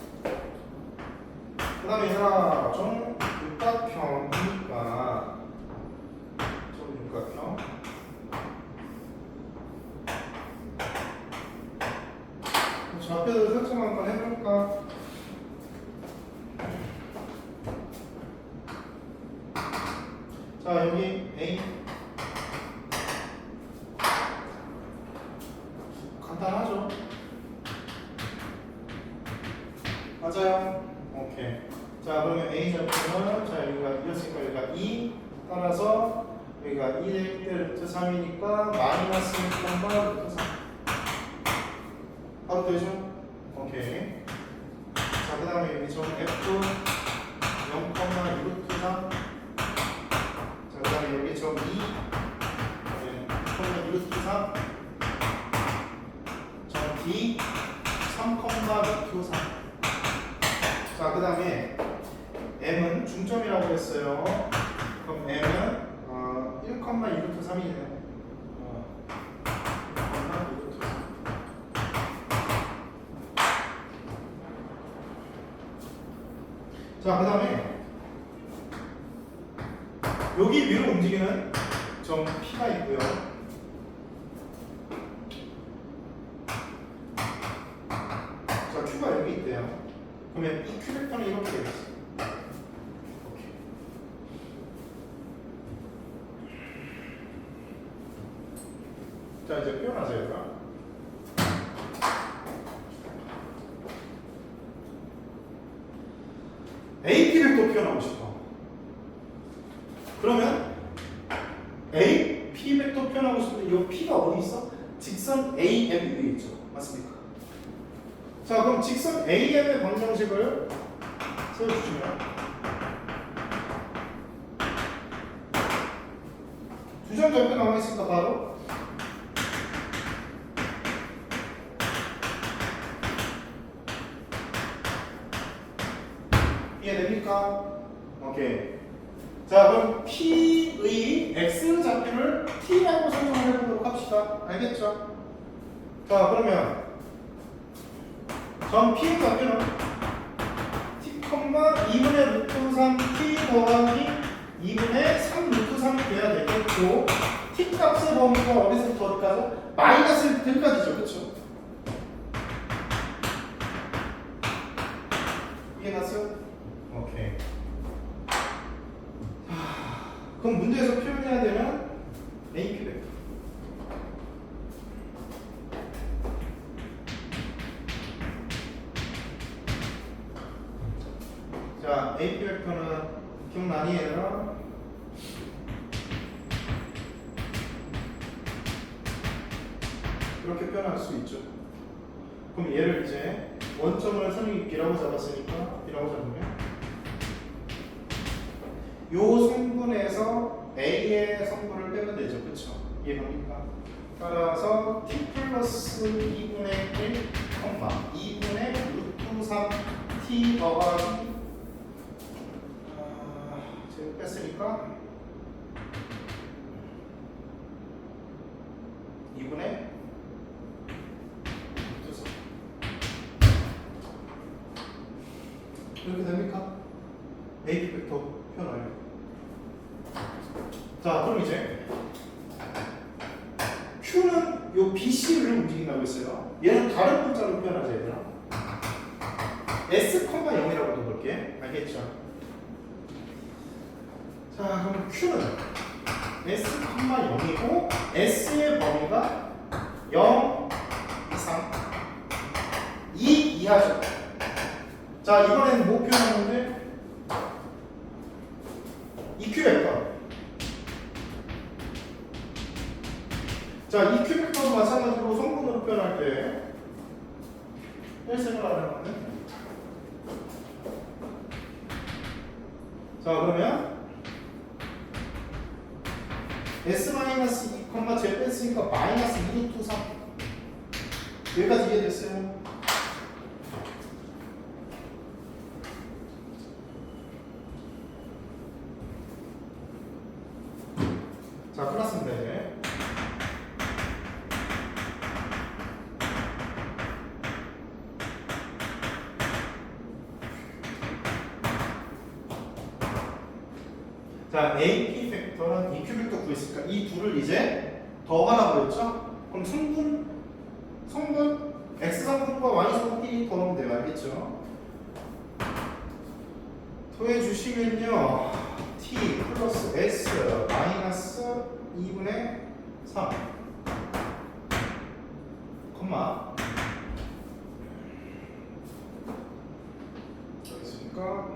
그 다음에 얘가 좀 육각형이니까 좀 육각형. 좌표를 설정 한번 해볼까? 자, 여기 A 간단하죠? 맞아요? 오케이. 자, 그러면 A 좌표는 자, 여기가 2였으니까 여기가 2 따라서 여기가 2 될 때 루트 3이니까 마이너스 1,과 루트 3 바로 되죠? 오케이. 자, 그 다음에 여기 좀 F 0, 2 루트 3. 자, 그 다음에 여기 좀 2 2 루트 3. D 3, 루트 3. 자, 그 다음에 M은 중점이라고 했어요. 그럼 M은 1, 2 루트 3이네요. 1, 루트 3. 자, 그 다음에 여기 위로 움직이는 점 P가 있고요. Q가 여기 있대요. 그러면 이 Q 벡터는 이렇게 되겠어. 오케이. 자, 이제 표현하세요. AP 벡터 표현하고 싶어. 그러면 AP 벡터 표현하고 싶은데 이 P가 어디 있어? 직선 AM 위에 있죠. 맞습니까? 자, 그럼 직선 AM의 방정식을 세워주시면 두 점 옆에 나와 있으니까 바로 이해됩니까? 오케이. 자, 그럼 P의 X 좌표를 T라고 설정을 해보도록 합시다. 알겠죠? 자, 그러면 점 P의 좌표는 T, 2분의 루트 3 T 더하기 2분의 3 루트 3이 돼야 되겠고 T 값의 범위가 어디서부터 어디까지? 마이너스 1까지죠. 그쵸? 이해갔어요? 오케이. 그럼 문제에서 표현해야 되는 AP 벡터. 자, AP 벡터는 기억나니 얘들아? 이렇게 표현할 수 있죠. 그럼 얘를 이제 원점을 선이 B라고 잡았으니까 B라고 잡으면 요 성분에서 A의 성분을 빼면 되죠. 그쵸? 이해갑니까? 따라서 T 플러스 2분의 1, 2분의 루트 3 더하기 제곱 뺐으니까 2분의 이렇게 됩니까? AP 벡터 표현 완료. 자, 그럼 이제 Q는 요 BC를 움직인다고 했어요. 얘는 다른 문자로 표현하자 얘들아. S, 0이라고도 볼게. 알겠죠? 자, 그럼 Q는 S, 0이고 S의 범위가 0 이상 2 이하죠. 자, 이번에는 뭐 표현하는데? EQ 벡터. 자, EQ 벡터도 마찬가지로 성분으로 표현할 때 헬색을 하는 거는. 자, 그러면 S-2, Z 뺐으니까 마이너스 2루트 3. 여기까지 이해됐어요? 자, 끝났습니다. 이제. 자, AP 벡터는 EQ 벡터 구했으니까 이 둘을 이제 더하라고 했죠? 그럼 성분 X 성분과 Y 성분끼리 더하면 돼요. 알겠죠? 더해 주시면요. T 플러스 S 마이너스 2분의 3 콤마 여기 있으니까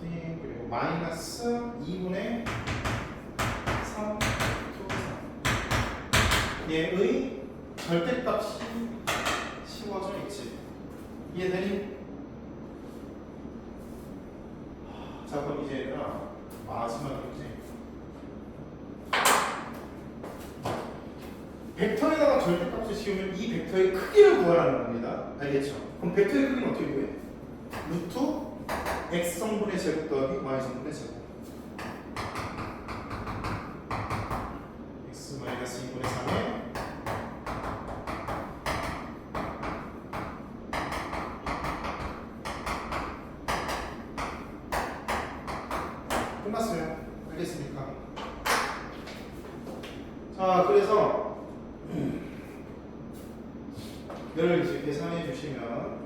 T 그리고 마이너스 2분의 3 얘의 절대값이 씌워져 있지. 이해되니? 자, 그럼 이제 얘들아 마지막이지. 벡터에다가 절대값을 씌우면 이 벡터의 크기를 구하라는 겁니다. 알겠죠? 그럼 벡터의 크기는 어떻게 구해? 루트 x 성분의 제곱 더하기 y 성분의 제곱. x 마이너스 2분의 3에 끝났어요. 알겠습니까? 자, 그래서 이를 이제 계산해 주시면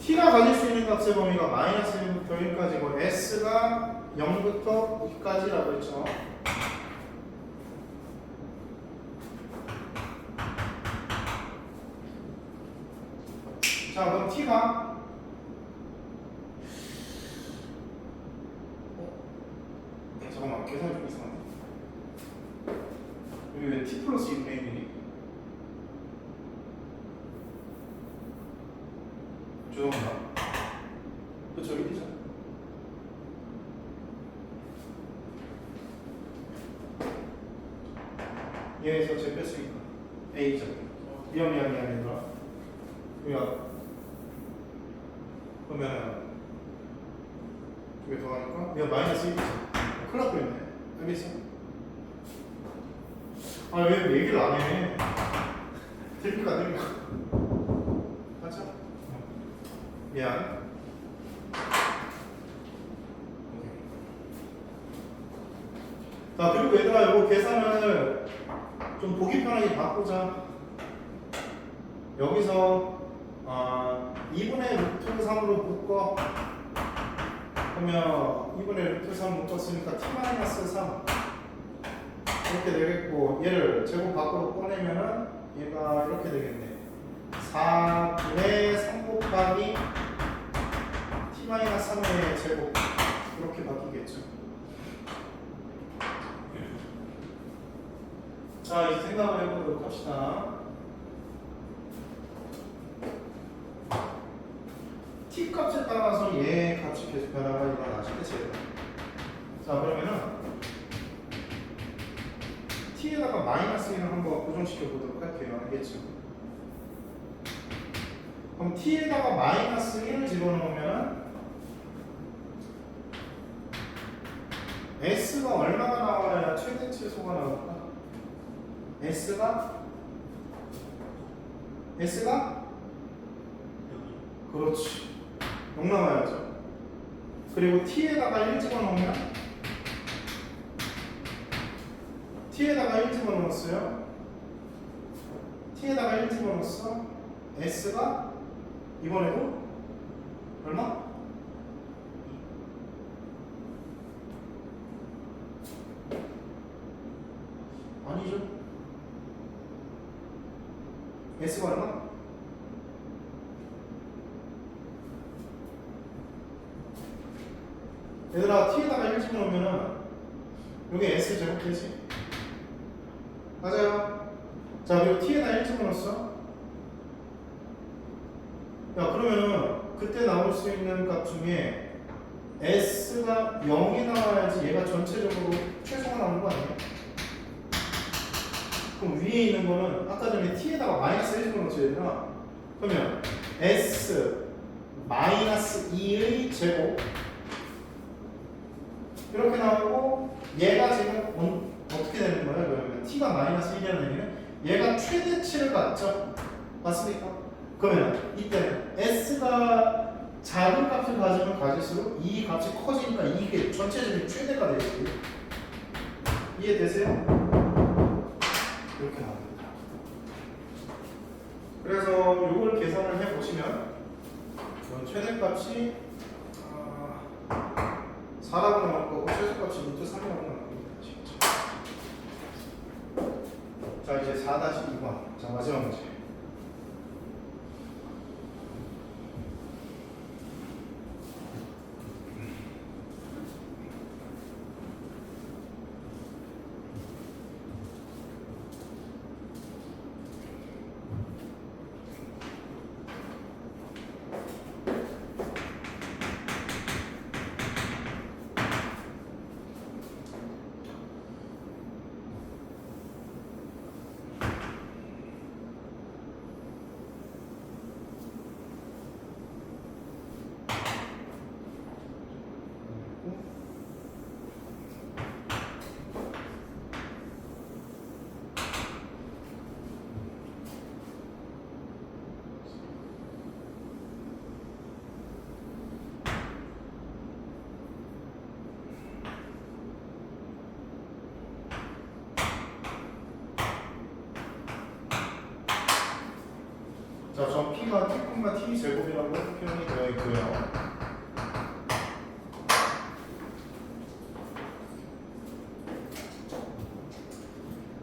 t가 가질 수 있는 값의 범위가 마이너스 1부터 1까지고 s가 0부터 2까지라고 했죠. 자, 그럼 t가 잠깐만, 계산이 좀 이상한데. 여기 왜 t 플러스 2분의 1이니? 죄송합니다. 그쵸, 여기 있죠? 얘에서 제 뺐으니까 A죠. 미안 얘들아. 그러면 두 개 더 하니까 내가 마이너스 1이지. 큰일 날 뻔했네. 알겠어? 아, 왜 얘기를 안 해? 들릴까 안 들릴까? 맞죠? 미안. 자, 그리고 얘들아, 이거 계산을 좀 보기 편하게 바꾸자. 여기서 2분의 루트 3으로 묶어. 그러면 2분의 루트 3 묶었으니까 t-3 이렇게 되겠고, 얘를 제곱 밖으로 꺼내면은 얘가 이렇게 되겠네. 4분의 3 곱하기 t-3의 제곱 이렇게 바뀌겠죠. 자, 이제 생각을 해보도록 합시다. t 값에 따라서 얘 값이 계속 변화가 일어나죠. 그치? 자, 그러면은 t에다가 마이너스 1을 한번 고정시켜 보도록 할게요. 알겠죠? 그럼 t에다가 마이너스 1을 집어넣으면 s가 얼마가 나와야 최대 최소가 나올까? s가 그렇지 0 나와야죠. 그리고 t에다가 1 집어넣으면 t에다가 1 집어넣었어요. t에다가 1 집어넣었어. s가 이번에도 얼마? 아니죠. s가 얼마? 얘들아 t에다가 1 집어넣으면은 여기 s 제곱되지? 맞아요. 자 그리고 t에다 1 집어넣었어. 야 그러면은 그때 나올 수 있는 값 중에 s가 0이 나와야지 얘가 전체적으로 최소가 나오는 거 아니에요? 그럼 위에 있는 거는 아까 전에 t에다가 마이너스 1 집어넣었지 얘들아. 그러면 s 마이너스 2의 제곱 이렇게 나오고 얘가 지금 어떻게 되는 거예요? 그러면 t가 마이너스 1이라는 얘기는 얘가 최대치를 갖죠. 맞습니까? 그러면 이때는 s가 작은 값을 가지면 가질수록 이 값이 커지니까 이게 전체적인 최대가 되지. 이해되세요? 이렇게 나옵니다. 그래서 이걸 계산을 해보시면 최대값이 4라고 나올 거고 최소값이 루트 3이라고 나올 겁니다. 자 이제 4-2번. 자 마지막 문제. 자, 전 P가 T, T 제곱이라고 표현이 되어 있고요.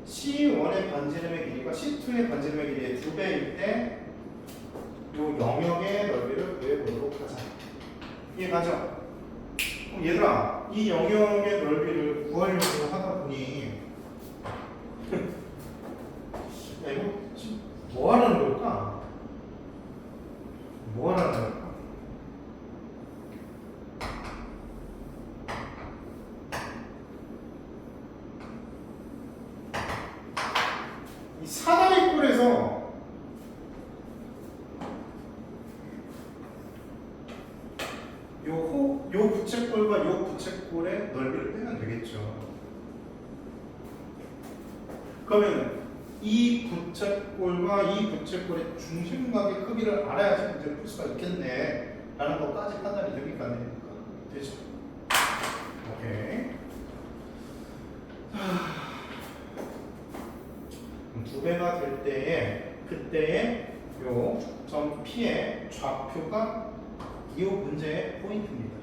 C1의 반지름의 길이가 C2의 반지름의 길이의 2배일 때 이 영역의 넓이를 구해보도록 하자. 이해가죠? 그럼 얘들아, 이 영역의 넓이를 구하려고 하다 보니 야, 이거 지금 뭐 하라는 걸까? 뭐 하라는 걸까? 이 사다리꼴에서 요 부채꼴과 요 부채꼴의 넓이를 빼면 되겠죠. 그러면 이 부채꼴과 이 부채꼴의 중심각의 크기를 알아야지 문제를 풀 수가 있겠네 라는 것까지 판단이 됩니까? 안 됩니까? 되죠? 오케이. 그럼 2배가 될 때에 그때의 요 점 P의 좌표가 이 문제의 포인트입니다.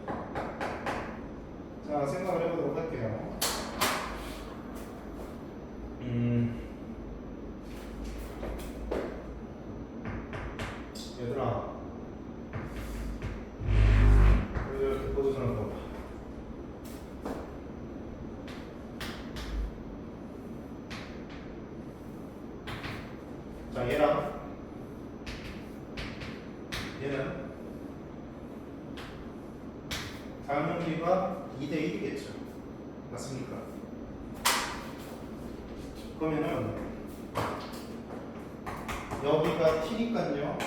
자, 생각을 해보도록 할게요. 얘들아, 이렇게 포지션을 봐봐. 자, 얘랑 얘는 당연비가 2대1이겠죠. 맞습니까? 그러면은 여기가 t니까요.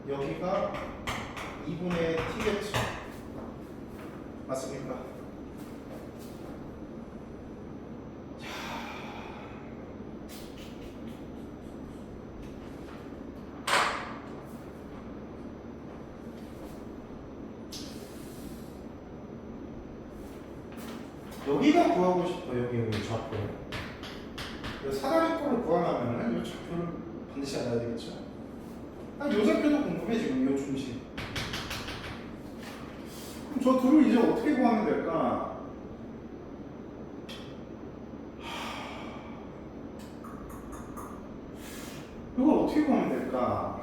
여기가 2분의 t겠죠. 맞습니까? 여기가 구하고 싶어. 여기 좌표. 사다리 꼴을 구하려면은 이 좌표를 반드시 알아야 되겠죠. 이 좌표도 궁금해 지금 이 중심. 그럼 저 둘을 이제 어떻게 구하면 될까? 이걸 어떻게 구하면 될까?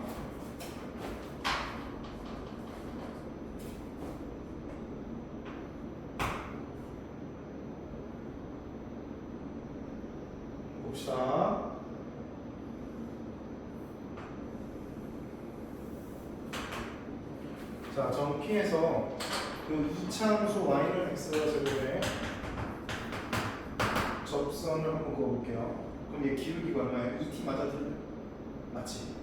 봅시다. 자, 점 P에서 그 이차함수 y는 x가 제곱에 접선을 한번 그어볼게요. 그럼 얘 기울기가 얼마예요? 2t 맞아들래? 맞지?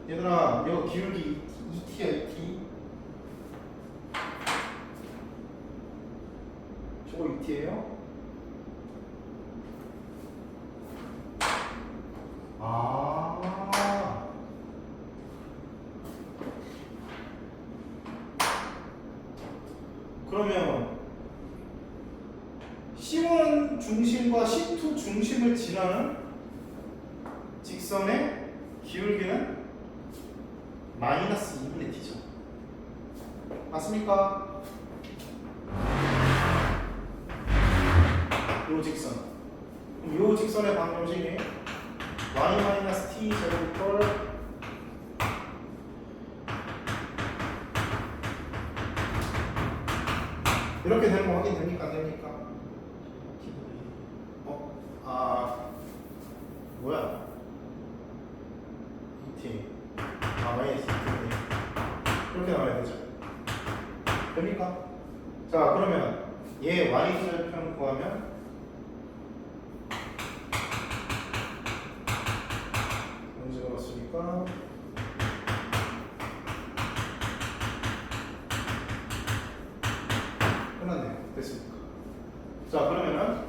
얘들아, 이거 기울기 2t야, 2t. 저거 2t예요? 그러면 C1 중심과 C2 중심을 지나는 직선의 기울기는 마이너스 2분의 t죠. 맞습니까? 요 직선. 그럼 요 직선의 방정식이 y-t 제곱걸 이렇게 되는 거 확인 됩니까? 안 됩니까? 뭐야? ET. 마이너스 2t. 이렇게 나와야 되죠. 됩니까? 자, 그러면 얘 y절편 구하면 문제가 왔으니까 끝났네요. 됐습니까? 자, 그러면은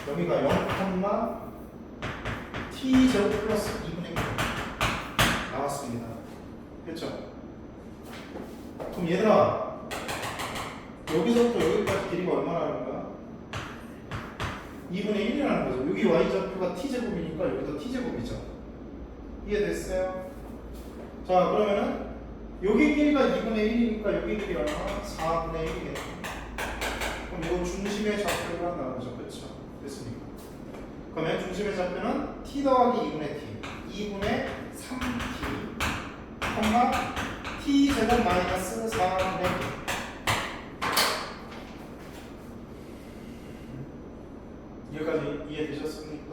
여기가 0, t 제곱 플러스 2분의 1 나왔습니다. 그렇죠? 그럼 얘들아, 여기서부터 여기까지 길이가 얼마나 하는 거야? 2분의 1이라는 거죠. 여기 y좌표가 t제곱이니까 여기도 t제곱이죠. 이해됐어요? 자, 그러면은 여기 길이가 2분의 1이니까 여기 길이 얼마? 4분의 1이겠죠. 그럼 이거 중심의 좌표가 나오죠. 그렇죠? 됐습니까? 그러면 중심의 좌표는 t 더하기 2분의 t 2분의 3t t 제곱 마이너스 4분의 1 여기까지 이해되셨습니까?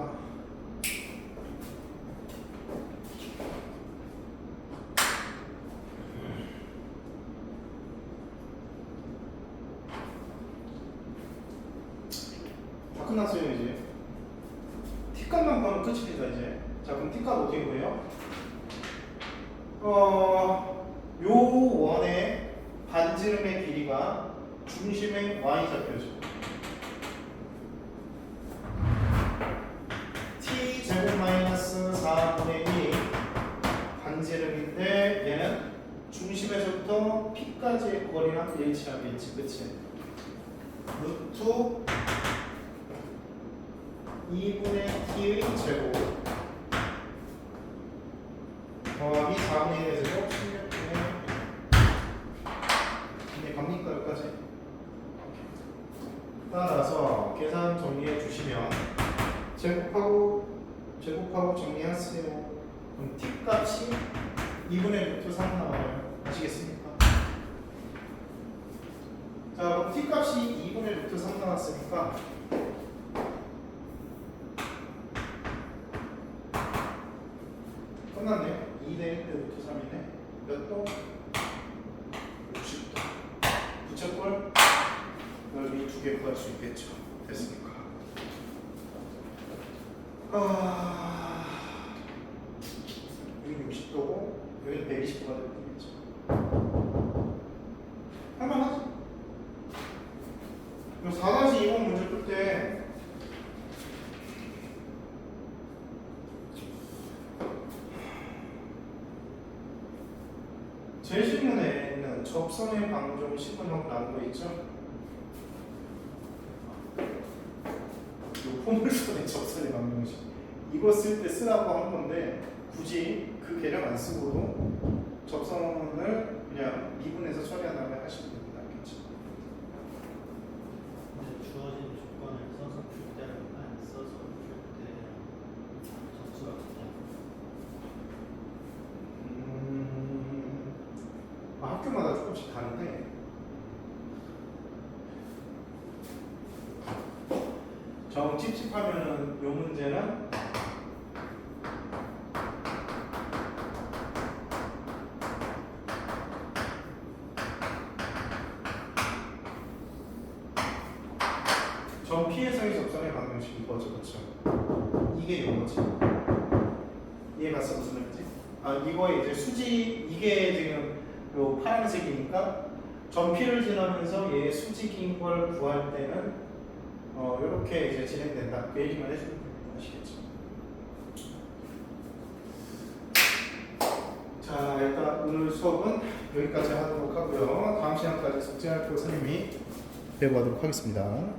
다 끝났어요. 이제 t값만 구하면 끝입니다. 이제 자, 그럼 t값 어떻게 구해요? 요 원의 반지름의 길이가 중심의 y좌표죠. t 제곱 마이너스 4분의 1이 반지름인데 얘는 중심에서부터 p까지의 거리랑 일치하겠지. 그치? 루트 2분의 t의 제곱 더하기 4분의 1의 제곱 16분의 이게 갑니까? 여기까지? 따라서 계산 정리해 주시면 제곱하고 정리하세요. 그럼 t 값이 2분의 루트 3 나와요. 아시겠습니까? 자, 그럼 t 값이 2분의 루트 3 나왔으니까 끝났네요. 2대 1대 루트 3이네. 몇 도? 60도. 부채꼴 넓이 2개 구할 수 있겠죠. 됐습니까? 여기 60도고 여기는 120도가 되겠죠. 할만하지? 4-2번 문제 풀 때 제 질문에 있는 접선의 방정 10분하고 나온 거 있죠? 요 포물선의 접선의 방정식 이거 쓸 때 쓰라고 한 건데 굳이 그 개념 안 쓰고도 접선을 그냥 미분해서 처리한 다음에 하시면 됩니다. 낫겠죠? 근데 주어진 조건을 써서 풀 때랑 안 써서 풀 때 점수가 같아요. 학교마다 조금씩 다른데 정 찝찝하면은 요 문제는 정 피해성의 접선의 방정식 이거죠, 그렇죠? 이게 이거지. 이해갔어 무슨 말인지? 이거에 이제 수직 이게 지금 요 파란색이니까 전피를 지나면서 얘 수직인 걸 구할 때는 이렇게 이제 진행된다. 그 얘기만 해주면 됩니다. 아시겠죠? 자, 일단 오늘 수업은 여기까지 하도록 하고요. 다음 시간까지 숙제할 거 선생님이 배워가도록 하겠습니다.